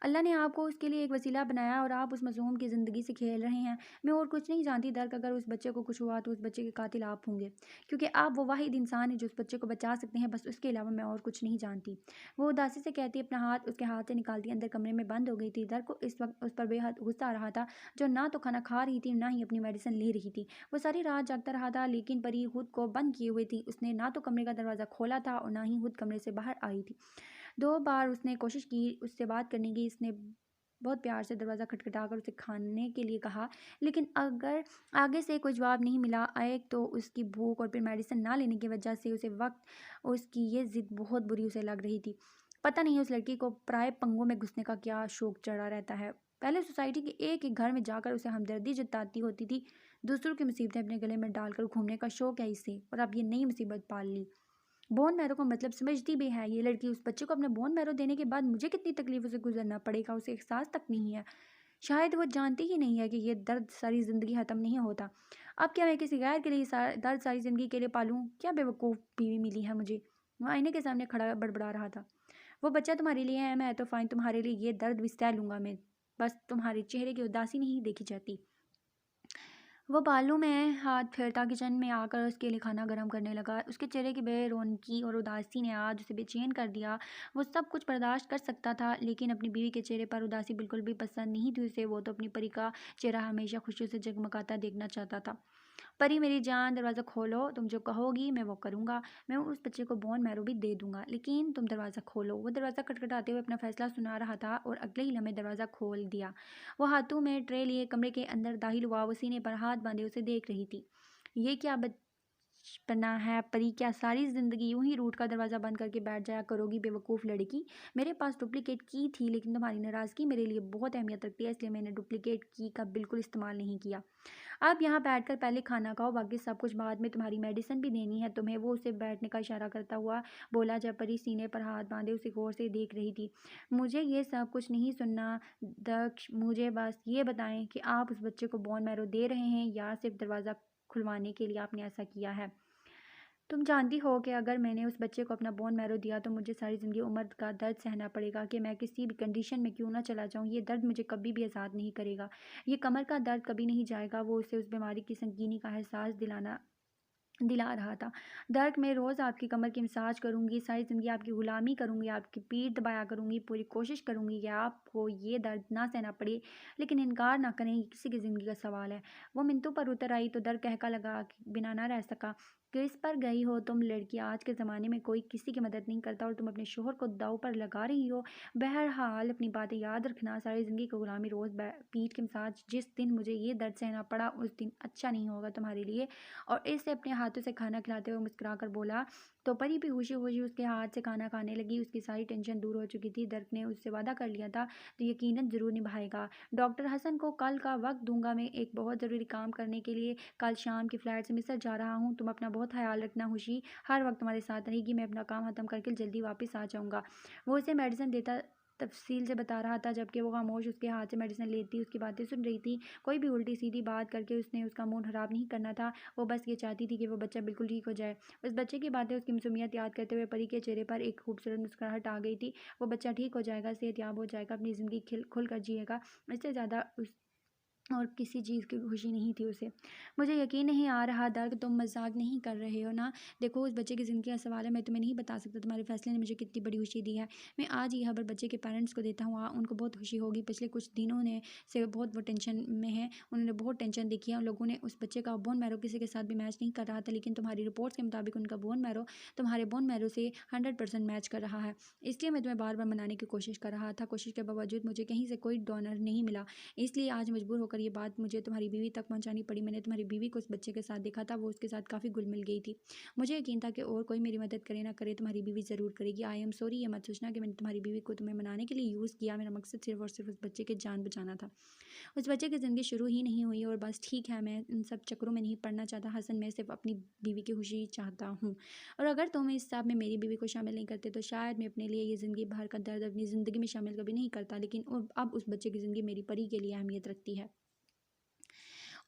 अल्लाह ने आपको उसके लिए एक वसीला बनाया और आप उस मासूम की ज़िंदगी से खेल रहे हैं। मैं और कुछ नहीं जानती दर्द, अगर उस बच्चे को कुछ हुआ तो उस बच्चे के कातिल आप होंगे, क्योंकि आप वो वाहिद इंसान हैं जो उस बच्चे को बचा सकते हैं। बस उसके अलावा मैं और कुछ नहीं जानती। वो उदासी से कहती अपना हाथ उसके हाथ से निकालती अंदर कमरे में बंद हो गई थी। दर्द को इस वक्त उस पर बेहद गुस्सा आ रहा था, जो ना तो खाना खा रही थी ना ही अपनी मेडिसिन ले रही थी। वो सारी रात जागता रहा था, लेकिन परी खुद को बंद किए हुए थी। उसने ना तो कमरे का दरवाज़ा खोला था और ना ही खुद कमरे से बाहर आई थी। 2 बार उसने कोशिश की उससे बात करने की। इसने बहुत प्यार से दरवाज़ा खटखटाकर उसे खाने के लिए कहा, लेकिन अगर आगे से कोई जवाब नहीं मिला, एक तो उसकी भूख और फिर मेडिसिन ना लेने की वजह से उसे वक्त उसकी ये ज़िद बहुत बुरी उसे लग रही थी। पता नहीं उस लड़की को पराए पंगों में घुसने का क्या शौक चढ़ा रहता है। पहले सोसाइटी के एक-एक घर में जाकर उसे हमदर्दी जताती होती थी। दूसरों की मुसीबतें अपने गले में डालकर घूमने का शौक है इसे, और अब ये नई मुसीबत पाल ली। बोन मैरो का मतलब समझती भी है ये लड़की। उस बच्चे को अपने बोन मैरो देने के बाद मुझे कितनी तकलीफों से गुजरना पड़ेगा, उसे एहसास तक नहीं है। शायद वो जानती ही नहीं है कि ये दर्द सारी ज़िंदगी ख़त्म नहीं होता। अब क्या मैं किसी गैर के लिए दर्द सारी ज़िंदगी के लिए पालूँ? क्या बेवकूफ़ बीवी मिली है मुझे। वो आईने के सामने खड़ा बड़बड़ा रहा था। वो बच्चा तुम्हारे लिए है, मैं तो फ़ाइन, तुम्हारे लिए ये दर्द भी सह लूँगा मैं। बस तुम्हारे चेहरे की उदासी नहीं देखी जाती। वो बालों में हाथ फेरता किचन में आकर उसके लिए खाना गर्म करने लगा। उसके चेहरे की बेरौनकी और उदासी ने आज उसे बेचैन कर दिया। वो सब कुछ बर्दाश्त कर सकता था, लेकिन अपनी बीवी के चेहरे पर उदासी बिल्कुल भी पसंद नहीं थी उसे। वो तो अपनी परी का चेहरा हमेशा खुशियों से जगमगाता देखना चाहता था। परी मेरी जान, दरवाज़ा खोलो, तुम जो कहोगी मैं वो करूँगा। मैं उस बच्चे को बोन मैरो भी दे दूँगा, लेकिन तुम दरवाज़ा खोलो। वो दरवाज़ा खटखटाते हुए अपना फैसला सुना रहा था और अगले ही लम्हे दरवाज़ा खोल दिया। वो हाथों में ट्रे लिए कमरे के अंदर दाखिल हुआ। वो सीने पर हाथ बांधे उसे देख रही थी। ये क्या बचपना है परी? क्या सारी ज़िंदगी यूं ही रूट का दरवाज़ा बंद करके बैठ जाया करोगी बेवकूफ़ लड़की? मेरे पास डुप्लीकेट की थी, लेकिन तुम्हारी नाराज़गी मेरे लिए बहुत अहमियत रखती है, इसलिए मैंने डुप्लीकेट की का बिल्कुल इस्तेमाल नहीं किया। आप यहाँ बैठकर पहले खाना खाओ, बाकी सब कुछ बाद में, तुम्हारी मेडिसिन भी देनी है तुम्हें। वो उसे बैठने का इशारा करता हुआ बोला, जब परी सीने पर हाथ बांधे उसे गौर से देख रही थी। मुझे ये सब कुछ नहीं सुनना दक्ष, मुझे बस ये बताएं कि आप उस बच्चे को बोन मैरो दे रहे हैं या सिर्फ दरवाज़ा खुलवाने के लिए आपने ऐसा किया है। तुम जानती हो कि अगर मैंने उस बच्चे को अपना बोन मैरो दिया तो मुझे सारी ज़िंदगी उम्र का दर्द सहना पड़ेगा, कि मैं किसी भी कंडीशन में क्यों ना चला जाऊं। ये दर्द मुझे कभी भी आज़ाद नहीं करेगा। ये कमर का दर्द कभी नहीं जाएगा। वो उसे उस बीमारी की संगीनी का एहसास दिलाना दिला रहा था। दर्द में रोज़ आपकी कमर की मसाज करूँगी, सारी ज़िंदगी आपकी ग़ुलामी करूँगी, आपकी पीठ दबाया करूँगी, पूरी कोशिश करूँगी कि आपको ये दर्द ना सहना पड़े, लेकिन इनकार ना करें, ये किसी की ज़िंदगी का सवाल है। वो मिंतू पर उतर आई तो दर्द कहका लगा कि बिना ना रह सका। किस पर गई हो तुम लड़की, आज के ज़माने में कोई किसी की मदद नहीं करता और तुम अपने शोहर को दाँव पर लगा रही हो। बहरहाल अपनी बातें याद रखना, सारी ज़िंदगी की ग़ुलामी, रोज़ पीठ की मसाज। जिस दिन मुझे ये दर्द सहना पड़ा उस दिन अच्छा नहीं होगा तुम्हारे लिए। और इसे अपने हाथों से खाना खिलाते हुए मुस्कुराकर बोला। तो परी भी खुशी खुशी उसके हाथ से खाना खाने लगी। उसकी सारी टेंशन दूर हो चुकी थी। दर्द ने उससे वादा कर लिया था तो यकीनन ज़रूर निभाएगा। डॉक्टर हसन को कल का वक्त दूंगा मैं एक बहुत ज़रूरी काम करने के लिए। कल शाम की फ़्लाइट से मिस्र जा रहा हूँ। तुम अपना बहुत ख्याल रखना। खुशी हर वक्त तुम्हारे साथ रहेगी। मैं अपना काम ख़त्म करके जल्दी वापस आ जाऊँगा। वो उसे मेडिसिन देता तफसील से बता रहा था जबकि वो खामोश उसके हाथ से मेडिसिन लेती उसकी बातें सुन रही थी। कोई भी उल्टी सीधी बात करके उसने उसका मूड ख़राब नहीं करना था। वो बस ये चाहती थी कि वो बच्चा बिल्कुल ठीक हो जाए। उस बच्चे की बातें, उसकी मासूमियत याद करते हुए परी के चेहरे पर एक खूबसूरत मुस्कुराहट आ गई थी। वो बच्चा ठीक हो जाएगा, सेहतयाब हो जाएगा, अपनी ज़िंदगी खुल कर जिएगा। इससे ज़्यादा उस और किसी चीज़ की खुशी नहीं थी उसे। मुझे यकीन नहीं आ रहा दर्द, तुम मजाक नहीं कर रहे हो ना? देखो उस बच्चे की ज़िंदगी का सवाल है, मैं तुम्हें नहीं बता सकता। तुम्हारे फैसले ने मुझे कितनी बड़ी खुशी दी है। मैं आज ये खबर बच्चे के पेरेंट्स को देता हूँ, उनको बहुत खुशी होगी। पिछले कुछ दिनों ने से बहुत वो टेंशन में है, उन्होंने बहुत टेंशन देखी है। उन लोगों ने उस बच्चे का बोन मैरो किसी के साथ भी मैच नहीं कर रहा था, लेकिन तुम्हारी रिपोर्ट्स के मुताबिक उनका बोन मैरो तुम्हारे बोन मैरो से 100% मैच कर रहा है। इसलिए मैं तुम्हें बार बार मनाने की कोशिश कर रहा था। कोशिश के बावजूद मुझे कहीं से कोई डोनर नहीं मिला, इसलिए आज मजबूर होकर ये बात मुझे तुम्हारी बीवी तक पहुंचानी पड़ी। मैंने तुम्हारी बीवी को उस बच्चे के साथ देखा था, वो उसके साथ काफ़ी घुल मिल गई थी। मुझे यकीन था कि और कोई मेरी मदद करे ना करे, तुम्हारी बीवी ज़रूर करेगी। आई एम सॉरी, ये मत सोचना कि मैंने तुम्हारी बीवी को तुम्हें मनाने के लिए यूज़ किया। मेरा मकसद सिर्फ और सिर्फ उस बच्चे की जान बचाना था। उस बच्चे की ज़िंदगी शुरू ही नहीं हुई और बस ठीक है, मैं इन सब चक्करों में नहीं पड़ना चाहता हसन। मैं सिर्फ अपनी बीवी की खुशी चाहता हूँ, और अगर तुम इस सब में मेरी बीवी को शामिल नहीं करते तो शायद मैं अपने लिए ये ज़िंदगी भर का दर्द अपनी ज़िंदगी में शामिल कभी नहीं करता। लेकिन अब उस बच्चे की ज़िंदगी मेरी परी के लिए अहमियत रखती है,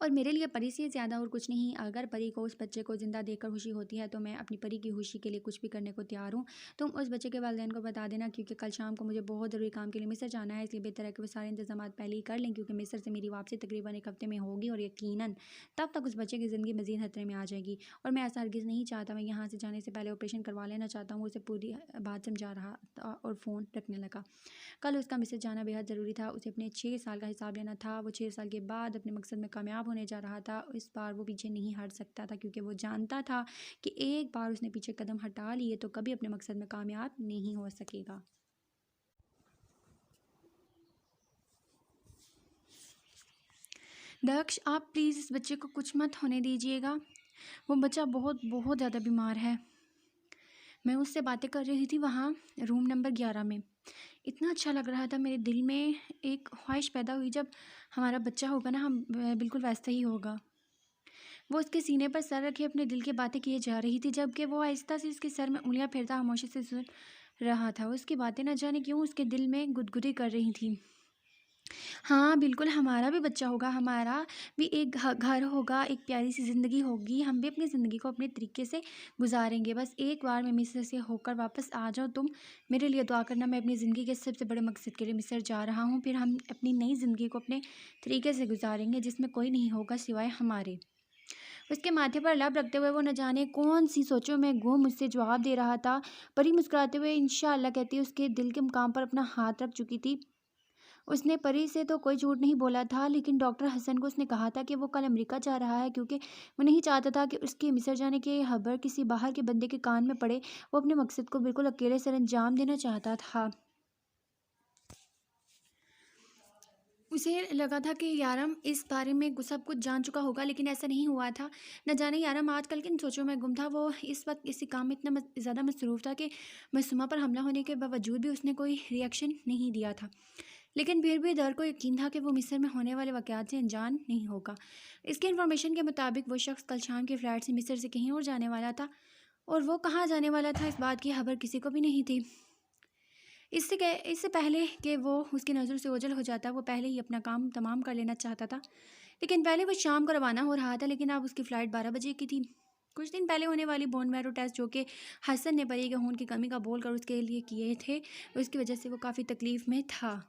और मेरे लिए परी से ज़्यादा और कुछ नहीं। अगर परी को उस बच्चे को ज़िंदा देखकर खुशी होती है तो मैं अपनी परी की खुशी के लिए कुछ भी करने को तैयार हूँ। तुम उस बच्चे के वालिदैन को बता देना, क्योंकि कल शाम को मुझे बहुत ज़रूरी काम के लिए मिस्र जाना है। इसलिए बेहतर है कि वो सारे इंतजाम पहले ही कर लें, क्योंकि मिस्र से मेरी वापसी तकरीबन एक हफ्ते में होगी और यकीनन तब तक उस बच्चे की ज़िंदगी मज़ीद खतरे में आ जाएगी। और मैं ऐसा हरगिज़ नहीं चाहता। मैं यहाँ से जाने से पहले ऑपरेशन करवा लेना चाहता हूँ। उसे पूरी बात समझा रहा था और फ़ोन रखने लगा। कल उसका मिस्र जाना बेहद ज़रूरी था। उसे अपने 6 साल का हिसाब लेना था। वो 6 साल के बाद अपने मकसद में कामयाब होने जा रहा था। इस बार वो पीछे नहीं हट सकता था, क्योंकि वो जानता था कि एक बार उसने पीछे कदम हटा लिए तो कभी अपने मकसद में कामयाब नहीं हो सकेगा। दक्ष, आप प्लीज़ इस बच्चे को कुछ मत होने दीजिएगा। वो बच्चा बहुत बहुत ज़्यादा बीमार है। मैं उससे बातें कर रही थी वहाँ रूम नंबर 11 में। इतना अच्छा लग रहा था, मेरे दिल में एक ख्वाहिश पैदा हुई, जब हमारा बच्चा होगा ना हम बिल्कुल वैसा ही होगा। वो उसके सीने पर सर रखे अपने दिल की बातें किए जा रही थी, जबकि वो आहिस्ता से उसके सर में उंगलियां फेरता खामोशी से सुन रहा था। उसकी बातें न जाने क्यों उसके दिल में गुदगुदी कर रही थी। हाँ बिल्कुल, हमारा भी बच्चा होगा, हमारा भी एक घर होगा, एक प्यारी सी ज़िंदगी होगी। हम भी अपनी ज़िंदगी को अपने तरीके से गुजारेंगे। बस एक बार मैं मिस्र से होकर वापस आ जाऊँ, तुम मेरे लिए दुआ करना। मैं अपनी ज़िंदगी के सबसे बड़े मकसद के लिए मिस्र जा रहा हूँ। फिर हम अपनी नई ज़िंदगी को अपने तरीके से गुजारेंगे, जिसमें कोई नहीं होगा सिवाय हमारे। उसके माथे पर लब रखते हुए वो न जाने कौन सी सोचों में गुम उससे जवाब दे रहा था। परी मुस्कुराते हुए इंशाअल्लाह कहती उसके दिल के मुकाम पर अपना हाथ रख चुकी थी। उसने परी से तो कोई झूठ नहीं बोला था, लेकिन डॉक्टर हसन को उसने कहा था कि वो कल अमेरिका जा रहा है, क्योंकि वो नहीं चाहता था कि उसके मिस्र जाने की खबर किसी बाहर के बंदे के कान में पड़े। वो अपने मकसद को बिल्कुल अकेले सर अंजाम देना चाहता था। उसे लगा था कि यारम इस बारे में सब कुछ जान चुका होगा, लेकिन ऐसा नहीं हुआ था। न जाने यारम आजकल किन सोचों में गुम था। वो इस वक्त इसी काम में इतना ज़्यादा मसरूफ़ था कि मसूमा पर हमला होने के बावजूद भी उसने कोई रिएक्शन नहीं दिया था। लेकिन फिर भी दर को यकीन था कि वो मिस्र में होने वाले वाक़यात से अनजान नहीं होगा। इसकी इन्फॉर्मेशन के मुताबिक वो शख्स कल शाम की फ़्लाइट से मिस्र से कहीं और जाने वाला था, और वो कहाँ जाने वाला था इस बात की खबर किसी को भी नहीं थी। इससे पहले कि वो उसकी नज़र से ओझल हो जाता, वो पहले ही अपना काम तमाम कर लेना चाहता था। लेकिन पहले वो शाम को रवाना हो रहा था, लेकिन अब उसकी फ़्लाइट 12 बजे की थी। कुछ दिन पहले होने वाली बोन मैरो टेस्ट, जो कि हसन ने परी के खून की कमी का बोल कर उसके लिए किए थे, उसकी वजह से वो काफ़ी तकलीफ़ में था।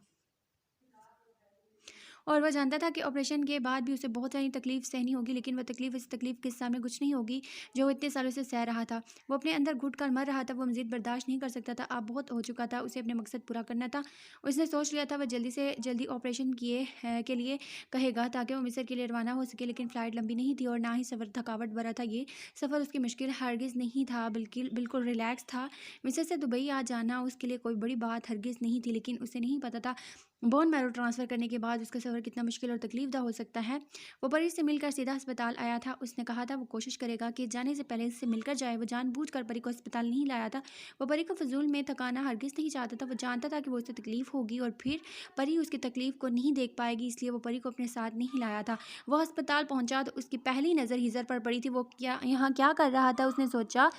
और वह जानता था कि ऑपरेशन के बाद भी उसे बहुत सारी तकलीफ सहनी होगी, लेकिन वह तकलीफ इस तकलीफ के सामने कुछ नहीं होगी जो वो इतने सालों से सह रहा था। वो अपने अंदर घुट कर मर रहा था, वो मजीद बर्दाश्त नहीं कर सकता था। अब बहुत हो चुका था, उसे अपने मकसद पूरा करना था। उसने सोच लिया था वह जल्दी से जल्दी ऑपरेशन के लिए कहेगा ताकि वो मिस्र के लिए रवाना हो सके, लेकिन फ़्लाइट लंबी नहीं थी और ना ही सफ़र थकावट भरा था। ये सफ़र उसकी मुश्किल हरगिज़ नहीं था, बल्कि बिल्कुल रिलैक्स था। मिस्र से दुबई आ जाना उसके लिए कोई बड़ी बात हरगिज़ नहीं थी, लेकिन उसे नहीं पता था बोन मैरो ट्रांसफ़र करने के बाद उसका सफ़र कितना मुश्किल और तकलीफ़दा हो सकता है। वो परी से मिलकर सीधा अस्पताल आया था। उसने कहा था वो कोशिश करेगा कि जाने से पहले इससे मिलकर जाए। वो जानबूझकर परी को अस्पताल नहीं लाया था। वो परी को फ़िज़ूल में थकाना हरगिज़ नहीं चाहता था। वो जानता था कि वो उसे तकलीफ़ होगी और फिर परी उसकी तकलीफ़ को नहीं देख पाएगी, इसलिए वो परी को अपने साथ नहीं लाया था। वो अस्पताल पहुंचा तो उसकी पहली नज़र हिज़र पर पड़ी थी। वो क्या कर रहा था उसने सोचा,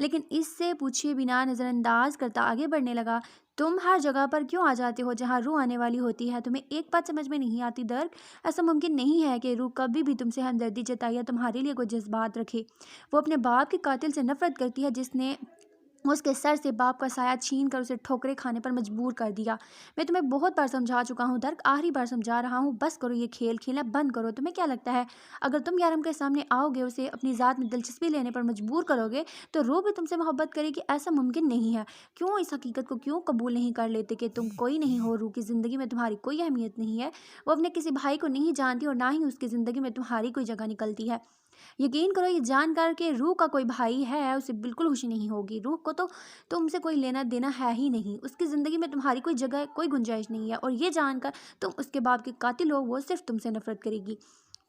लेकिन इससे पूछे बिना नज़रअंदाज करता आगे बढ़ने लगा। तुम हर जगह पर क्यों आ जाते हो जहाँ रूह आने वाली होती है? तुम्हें एक बात समझ में नहीं आती दर्द? ऐसा मुमकिन नहीं है कि रूह कभी भी तुमसे हमदर्दी जताए या तुम्हारे लिए कोई जज्बात रखे। वो अपने बाप के कातिल से नफरत करती है जिसने उसके सर से बाप का साया छीन कर उसे ठोकरें खाने पर मजबूर कर दिया। मैं तुम्हें बहुत बार समझा चुका हूँ दर्द, आखिरी बार समझा रहा हूँ। बस करो ये खेल खेलना बंद करो। तुम्हें क्या लगता है अगर तुम यारम के सामने आओगे, उसे अपनी ज़ात में दिलचस्पी लेने पर मजबूर करोगे तो रूह भी तुमसे मोहब्बत करेगी? ऐसा मुमकिन नहीं है। क्यों इस हकीकत को क्यों कबूल नहीं कर लेते कि तुम कोई नहीं हो? रूह की ज़िंदगी में तुम्हारी कोई अहमियत नहीं है। वो अपने किसी भाई को नहीं जानती और ना ही उसकी ज़िंदगी में तुम्हारी कोई जगह निकलती है। यकीन करो, ये जानकर कि रूह का कोई भाई है उसे बिल्कुल खुशी नहीं होगी। रूह को तो तुमसे कोई लेना देना है ही नहीं। उसकी ज़िंदगी में तुम्हारी कोई जगह कोई गुंजाइश नहीं है। और ये जानकर तुम उसके बाप के कातिल हो, वो सिर्फ तुमसे नफरत करेगी।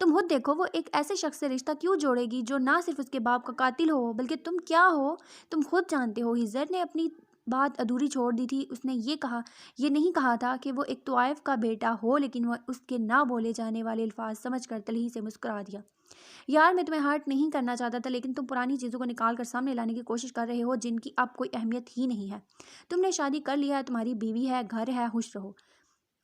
तुम खुद देखो, वो एक ऐसे शख्स से रिश्ता क्यों जोड़ेगी जो ना सिर्फ उसके बाप का कातिल हो बल्कि तुम क्या हो तुम खुद जानते हो। हिजर ने अपनी बात अधूरी छोड़ दी थी। उसने ये नहीं कहा था कि वो एक तवाइफ का बेटा हो, लेकिन वह उसके ना बोले जाने वाले अल्फाज समझ कर तलही से मुस्कुरा दिया। यार, मैं तुम्हें हर्ट नहीं करना चाहता था, लेकिन तुम पुरानी चीज़ों को निकाल कर सामने लाने की कोशिश कर रहे हो जिनकी अब कोई अहमियत ही नहीं है। तुमने शादी कर लिया है, तुम्हारी बीवी है, घर है, खुश रहो।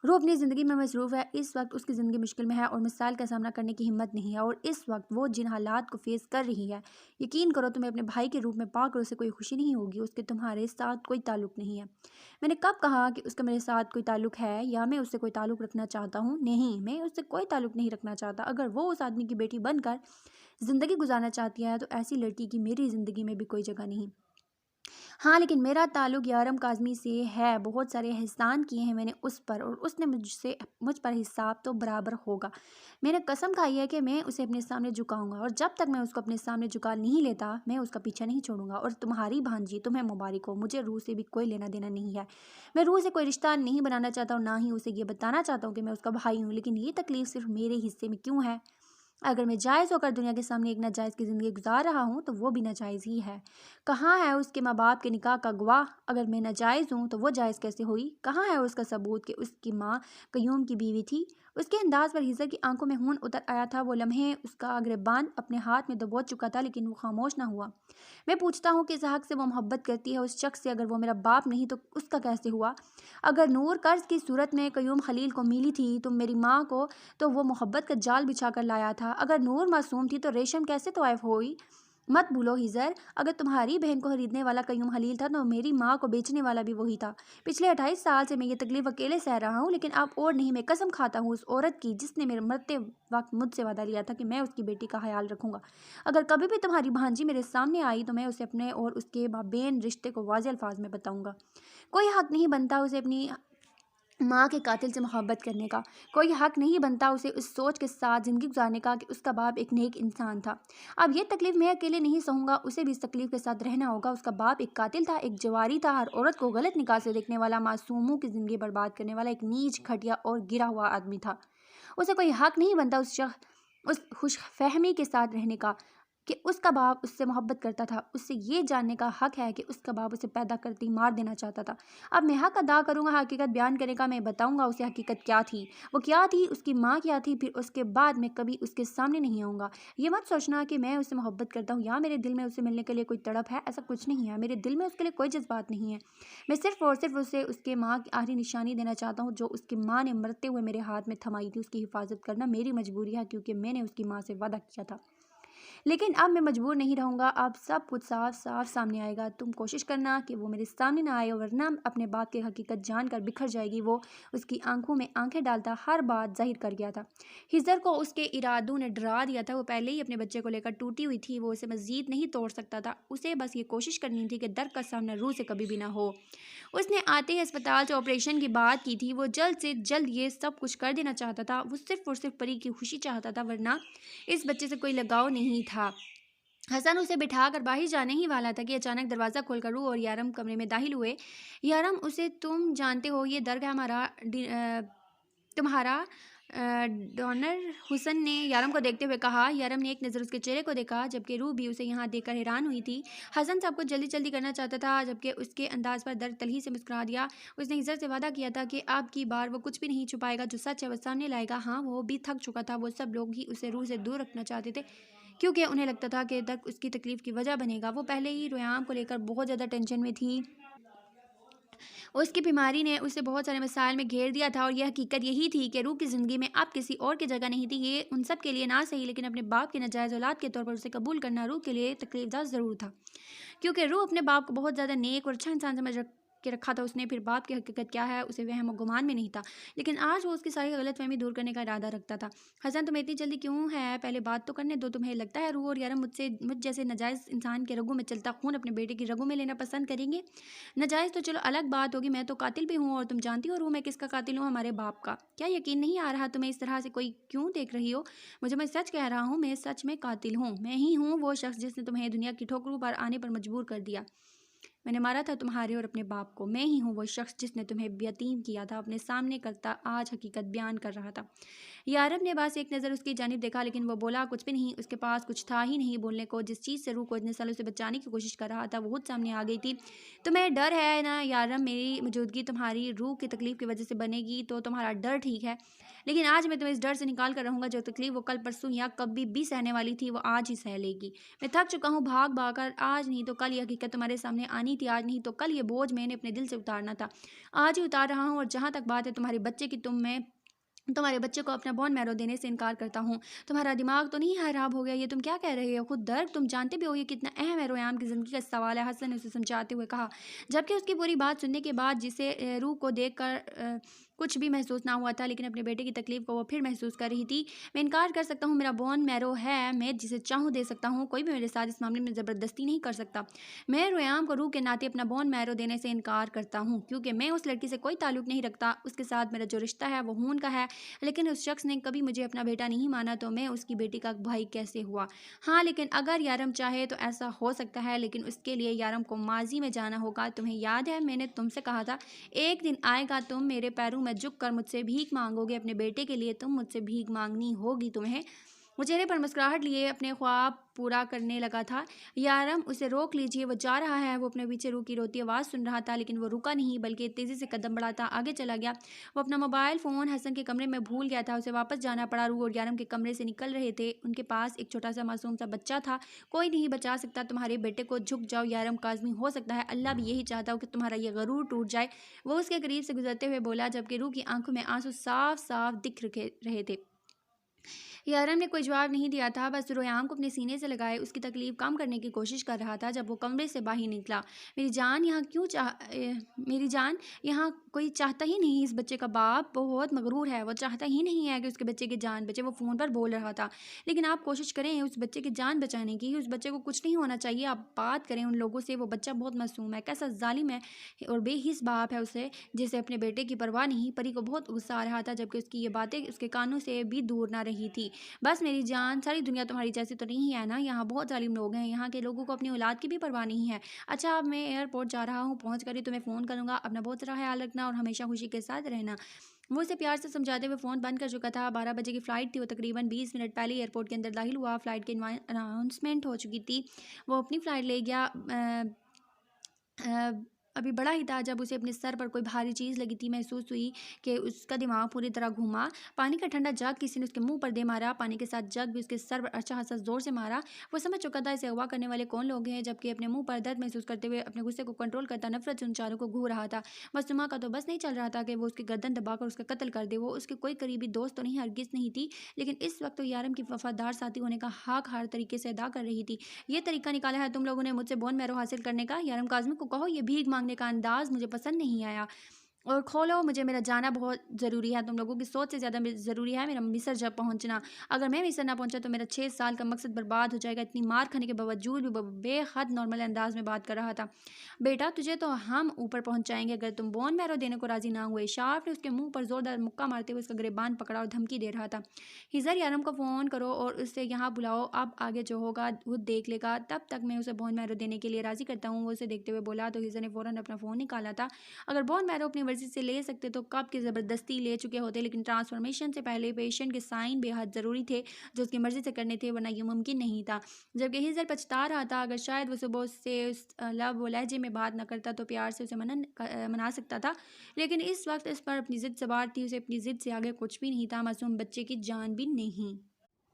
रूह अपनी ज़िंदगी में मसरूफ़ है। इस वक्त उसकी ज़िंदगी मुश्किल में है और मिसाइल का सामना करने की हिम्मत नहीं है। और इस वक्त वो जिन हालात को फेस कर रही है, यकीन करो तुम्हें अपने भाई के रूप में पाकर उसे कोई खुशी नहीं होगी। उसके तुम्हारे साथ कोई ताल्लुक नहीं है। मैंने कब कहा कि उसका मेरे साथ कोई ताल्लुक है या मैं उससे कोई ताल्लुक रखना चाहता हूँ? नहीं, मैं उससे कोई ताल्लुक नहीं रखना चाहता। अगर वो उस आदमी की बेटी बनकर ज़िंदगी गुजारना चाहती है तो ऐसी लड़की की मेरी ज़िंदगी में भी कोई जगह नहीं। हाँ, लेकिन मेरा ताल्लुक यारम काज़मी से है। बहुत सारे एहसान किए हैं मैंने उस पर और उसने मुझ पर हिसाब तो बराबर होगा। मैंने कसम खाई है कि मैं उसे अपने सामने झुकाऊंगा और जब तक मैं उसको अपने सामने झुका नहीं लेता मैं उसका पीछा नहीं छोड़ूंगा। और तुम्हारी भांजी, तुम्हें मुबारक हो, मुझे रूह से भी कोई लेना देना नहीं है। मैं रूह से कोई रिश्ता नहीं बनाना चाहता और ना ही उसे ये बताना चाहता हूँ कि मैं उसका भाई हूँ। लेकिन ये तकलीफ सिर्फ मेरे हिस्से में क्यों है? अगर मैं जायज़ होकर दुनिया के सामने एक नाजायज़ की ज़िंदगी गुजार रहा हूँ तो वो भी नाजायज़ ही है। कहाँ है उसके माँ बाप के निकाह का गवाह? अगर मैं नाजायज़ हूँ तो वो जायज़ कैसे हुई? कहाँ है उसका सबूत कि उसकी माँ कयूम की बीवी थी? उसके अंदाज पर हिज़र की आंखों में खून उतर आया था। वो लम्हे उसका गिरबान अपने हाथ में दबोच चुका था, लेकिन वो खामोश ना हुआ। मैं पूछता हूँ कि इस हक से वो मोहब्बत करती है उस शख्स से। अगर वो मेरा बाप नहीं तो उसका कैसे हुआ? अगर नूर कर्ज की सूरत में कयूम खलील को मिली थी तो मेरी माँ को तो वो मोहब्बत का जाल बिछा कर लाया था। अगर नूर मासूम थी तो रेशम कैसे तौयफ हुई? मत भूलो हिजर, अगर तुम्हारी बहन को खरीदने वाला कयूम खलील था तो मेरी माँ को बेचने वाला भी वही था। पिछले 28 साल से मैं ये तकलीफ अकेले सह रहा हूँ, लेकिन अब और नहीं। मैं कसम खाता हूँ उस औरत की जिसने मेरे मरते वक्त मुझसे वादा लिया था कि मैं उसकी बेटी का ख्याल रखूंगा। अगर कभी भी तुम्हारी भांजी मेरे सामने आई तो मैं उसे अपने और उसके माबेन रिश्ते को वाज़ेह अल्फाज में बताऊंगा। कोई हक नहीं बनता उसे अपनी माँ के कातिल से मोहब्बत करने का। कोई हक नहीं बनता उसे उस सोच के साथ ज़िंदगी गुजारने का कि उसका बाप एक नेक इंसान था। अब ये तकलीफ़ मैं अकेले नहीं सहूँगा, उसे भी इस तकलीफ़ के साथ रहना होगा। उसका बाप एक कातिल था, एक जवारी था, हर औरत को गलत निगाह से देखने वाला, मासूमों की ज़िंदगी बर्बाद करने वाला एक नीच, घटिया और गिरा हुआ आदमी था। उसे कोई हक नहीं बनता उस खुशफहमी के साथ रहने का कि उसका बाप उससे मोहब्बत करता था। उससे ये जानने का हक है कि उसका बाप उसे पैदा करते ही मार देना चाहता था। अब मैं हक अदा करूँगा, हकीकत बयान करेगा। मैं बताऊँगा उसे हकीकत क्या थी, वो क्या थी, उसकी माँ क्या थी। फिर उसके बाद मैं कभी उसके सामने नहीं आऊँगा। ये मत सोचना कि मैं उससे मोहब्बत करता हूँ या मेरे दिल में उससे मिलने के लिए कोई तड़प है। ऐसा कुछ नहीं है। मेरे दिल में उसके लिए कोई जज्बात नहीं है। मैं सिर्फ और सिर्फ उसे उसके माँ की आखिरी निशानी देना चाहता हूँ जो उसकी माँ ने मरते हुए मेरे हाथ में थमाई थी। उसकी हिफाजत करना मेरी मजबूरी है क्योंकि मैंने उसकी माँ से वादा किया था। लेकिन अब मैं मजबूर नहीं रहूँगा, अब सब कुछ साफ साफ सामने आएगा। तुम कोशिश करना कि वो मेरे सामने ना आए, वरना अपने बाप की हकीकत जानकर बिखर जाएगी। वो उसकी आंखों में आंखें डालता हर बात जाहिर कर गया था। हिजर को उसके इरादों ने डरा दिया था। वो पहले ही अपने बच्चे को लेकर टूटी हुई थी। वो उसे मजीद नहीं तोड़ सकता था। उसे बस ये कोशिश करनी थी कि दर्द का सामना रूह से कभी भी ना हो। उसने आते ही अस्पताल से ऑपरेशन की बात की थी। वो जल्द से जल्द ये सब कुछ कर देना चाहता था। वो सिर्फ और सिर्फ परी की खुशी चाहता था, वरना इस बच्चे से कोई लगाव नहीं था। हसन उसे बिठाकर बाहर जाने ही वाला था कि अचानक दरवाज़ा खोलकर रूह और यारम कमरे में दाखिल हुए। यारम, उसे तुम जानते हो, ये दर्द है तुम्हारा डॉनर, हुसन ने यारम को देखते हुए कहा। यारम ने एक नज़र उसके चेहरे को देखा, जबकि रूह भी उसे यहाँ देखकर हैरान हुई थी। हसन सब कुछ जल्दी जल्दी करना चाहता था, जबकि उसके अंदाज पर दर्द तलही से मुस्कुरा दिया। उसने हिजर से वादा किया था कि अब की बार वो कुछ भी नहीं छुपाएगा, जो सच है वो सामने लाएगा। हाँ, वो भी थक चुका था। वो सब लोग ही उसे रूह से दूर रखना चाहते थे, क्योंकि उन्हें लगता था कि दर्द उसकी तकलीफ की वजह बनेगा। वो पहले ही रुयाम को लेकर बहुत ज़्यादा टेंशन में थी। उसकी बीमारी ने उसे बहुत सारे मसाइल में घेर दिया था, और यह हकीकत यही थी कि रूह की ज़िंदगी में अब किसी और की जगह नहीं थी। ये उन सब के लिए ना सही, लेकिन अपने बाप के नाजायज़ औलाद के तौर पर उसे कबूल करना रूह के लिए तकलीफदा ज़रूर था, क्योंकि रूह अपने बाप को बहुत ज़्यादा नेक और अच्छा इंसान समझ के रखा था। उसने फिर बाप की हकीकत क्या है उसे वहम और गुमान में नहीं था, लेकिन आज वो उसकी सारी गलतफहमी दूर करने का इरादा रखता था। हसन, तुम्हें इतनी जल्दी क्यों है? पहले बात तो करने दो। तुम्हें लगता है रूह और यारम मुझ जैसे नाजायज़ इंसान के रगों में चलता खून अपने बेटे की रगों में लेना पसंद करेंगे? नाजायज़ तो चलो अलग बात होगी, मैं तो कातिल भी हूँ, और तुम जानती हो रूह मैं किसका कातिल हूँ? हमारे बाप का। क्या यकीन नहीं आ रहा तुम्हें? इस तरह से कोई क्यों देख रही हो मुझे? मैं सच कह रहा हूँ, मैं सच में कातिल हूँ। मैं ही हूँ वो शख्स जिसने तुम्हें दुनिया की ठोकरों पर आने पर मजबूर कर दिया। मैंने मारा था तुम्हारे और अपने बाप को। मैं ही हूँ वो शख्स जिसने तुम्हें यतीम किया था। अपने सामने करता आज हकीकत बयान कर रहा था। यारब ने बस एक नज़र उसकी जानिब देखा, लेकिन वो बोला कुछ भी नहीं। उसके पास कुछ था ही नहीं बोलने को। जिस चीज़ से रूह को इतने सालों से बचाने की कोशिश कर रहा था वो खुद सामने आ गई थी। तुम्हें डर है ना यारब, मेरी मौजूदगी तुम्हारी रूह की तकलीफ की वजह से बनेगी तो तुम्हारा डर ठीक है, लेकिन आज मैं तुम्हें इस डर से निकाल कर रहूँगा। जो तकलीफ वो कल परसों या कभी भी सहने वाली थी वो आज ही सह लेगी। मैं थक चुका हूँ भाग भाग कर। आज नहीं तो कल ये हकीकत तुम्हारे सामने आनी थी। आज नहीं तो कल ये बोझ मैंने अपने दिल से उतारना था। आज ही उतार रहा हूँ। और जहाँ तक बात है तुम्हारे बच्चे की, तुम्हारे बच्चे को अपना बोन मैरो देने से इनकार करता हूँ। तुम्हारा दिमाग तो नहीं खराब हो गया? ये तुम क्या कह रहे हो? खुद दर्द तुम जानते भी हो ये कितना अहम है, रोयाम की ज़िंदगी का सवाल है, हसन ने उसे समझाते हुए कहा, जबकि उसकी पूरी बात सुनने के बाद जिसे रूह को देखकर कुछ भी महसूस ना हुआ था, लेकिन अपने बेटे की तकलीफ को वो फिर महसूस कर रही थी। मैं इनकार कर सकता हूँ, मेरा बोन मैरो है, मैं जिसे चाहूँ दे सकता हूँ, कोई भी मेरे साथ इस मामले में ज़बरदस्ती नहीं कर सकता। मैं रोयाम को रूह के नाते अपना बोन मैरो देने से इनकार करता हूँ, क्योंकि मैं उस लड़की से कोई ताल्लुक नहीं रखता। उसके साथ मेरा जो रिश्ता है वो खून का है, लेकिन उस शख्स ने कभी मुझे अपना बेटा नहीं माना, तो मैं उसकी बेटी का भाई कैसे हुआ? हाँ, लेकिन अगर यारम चाहे तो ऐसा हो सकता है, लेकिन उसके लिए यारम को माजी में जाना होगा। तुम्हें याद है मैंने तुमसे कहा था एक दिन आएगा तुम मेरे पैरों में झुक कर मुझसे भीख मांगोगे अपने बेटे के लिए। तुम मुझसे भीख मांगनी होगी तुम्हें। वो चेहरे पर मुस्कुराहट लिए अपने ख्वाब पूरा करने लगा था। यारम, उसे रोक लीजिए, वो जा रहा है। वो अपने पीछे रूह की रोती आवाज़ सुन रहा था, लेकिन वो रुका नहीं, बल्कि तेज़ी से कदम बढ़ाता आगे चला गया। वो अपना मोबाइल फ़ोन हसन के कमरे में भूल गया था। उसे वापस जाना पड़ा। रूह और यारम के कमरे से निकल रहे थे। उनके पास एक छोटा सा मासूम सा बच्चा था। कोई नहीं बचा सकता तुम्हारे बेटे को। झुक जाओ यारम काज़मी, हो सकता है अल्लाह भी यही चाहता हो कि तुम्हारा ये गरूर टूट जाए। वो उसके करीब से गुजरते हुए बोला, जबकि रूह की आंखों में आंसू साफ साफ दिख रहे थे। यारम ने कोई जवाब नहीं दिया था, बस रोयाम को अपने सीने से लगाए उसकी तकलीफ कम करने की कोशिश कर रहा था। जब वो कमरे से बाहर निकला, मेरी जान यहाँ कोई चाहता ही नहीं। इस बच्चे का बाप बहुत मगरूर है, वो चाहता ही नहीं है कि उसके बच्चे की जान बचे। वो फ़ोन पर बोल रहा था, लेकिन आप कोशिश करें उस बच्चे की जान बचाने की। उस बच्चे को कुछ नहीं होना चाहिए। आप बात करें उन लोगों से। वो बच्चा बहुत मासूम है। कैसा जालिम है और बेहिस बाप है उसे, जिसे अपने बेटे की परवाह नहीं। परी को बहुत गुस्सा आ रहा था, जबकि उसकी ये बातें उसके कानों से भी दूर ना रही थी। बस मेरी जान, सारी दुनिया तुम्हारी जैसी तो नहीं है ना। यहाँ बहुत जालिम लोग हैं। यहाँ के लोगों को अपनी औलाद की भी परवाह नहीं है। अच्छा, अब मैं एयरपोर्ट जा रहा हूँ, पहुँच कर ही तुम्हें फ़ोन करूँगा। अपना बहुत सारा ख्याल रखना और हमेशा खुशी के साथ रहना। वो उसे प्यार से समझाते हुए फ़ोन बंद कर चुका था। 12 बजे की फ़्लाइट थी। वो तकरीबन 20 मिनट पहले एयरपोर्ट के अंदर दाखिल हुआ। फ़्लाइट की अनाउंसमेंट हो चुकी थी। वो अपनी फ़्लाइट ले गया। अभी बड़ा ही था जब उसे अपने सर पर कोई भारी चीज़ लगी थी। महसूस हुई कि उसका दिमाग पूरी तरह घूमा। पानी का ठंडा जग किसी ने उसके मुंह पर दे मारा। पानी के साथ जग भी उसके सर पर अच्छा खासा जोर से मारा। वो समझ चुका था इसे अगवा करने वाले कौन लोग हैं, जबकि अपने मुंह पर दर्द महसूस करते हुए अपने गुस्से को कंट्रोल करता नफरत से उन चारों को घूर रहा था। मस्तूमा का तो बस नहीं चल रहा था कि वो उसकी गर्दन दबाकर उसका कत्ल कर दे। वो उसकी कोई करीबी दोस्त तो नहीं, हरगिज नहीं थी, लेकिन इस वक्त तो यारम की वफादार साथी होने का हक हर तरीके से अदा कर रही थी। ये तरीका निकाला है तुम लोगों ने मुझसे बोन मैरो हासिल करने का। यारम काज़मी को कहो ये भीख मांगने का अंदाज मुझे पसंद नहीं आया। और खोलो, मुझे मेरा जाना बहुत ज़रूरी है। तुम लोगों की सोच से ज़्यादा ज़रूरी है मेरा मिस्र जब पहुंचना। अगर मैं मिस्र ना पहुंचा तो मेरा 6 साल का मकसद बर्बाद हो जाएगा। इतनी मार खाने के बावजूद भी वो बेहद नॉर्मल अंदाज में बात कर रहा था। बेटा तुझे तो हम ऊपर पहुंचाएंगे अगर तुम बोन मैरो देने को राजी ना हुए। शार्प ने उसके मुंह पर जोरदार मुक्का मारते हुए उसका गिरेबान पकड़ा और धमकी दे रहा था। हिजर यारम को फ़ोन करो और उससे यहाँ बुलाओ। अब आगे जो होगा वो देख लेगा, तब तक मैं उसे बोन मैरो देने के लिए राजी करता हूँ। वो उसे देखते हुए बोला तो हिजर ने फ़ौरन अपना फ़ोन निकाला था। अगर बोन मैरो अपनी मर्जी से ले सकते तो कब की ज़बरदस्ती ले चुके होते, लेकिन ट्रांसफॉर्मेशन से पहले पेशेंट के साइन बेहद ज़रूरी थे जो उसकी मर्जी से करने थे, वरना ये मुमकिन नहीं था। जबकि हिजर पछता रहा था। अगर शायद वो सुबह से उस लब व लहजे में बात न करता तो प्यार से उसे मना सकता था, लेकिन इस वक्त इस पर अपनी ज़िद सवार थी। उसे अपनी ज़िद से आगे कुछ भी नहीं था, मासूम बच्चे की जान भी नहीं।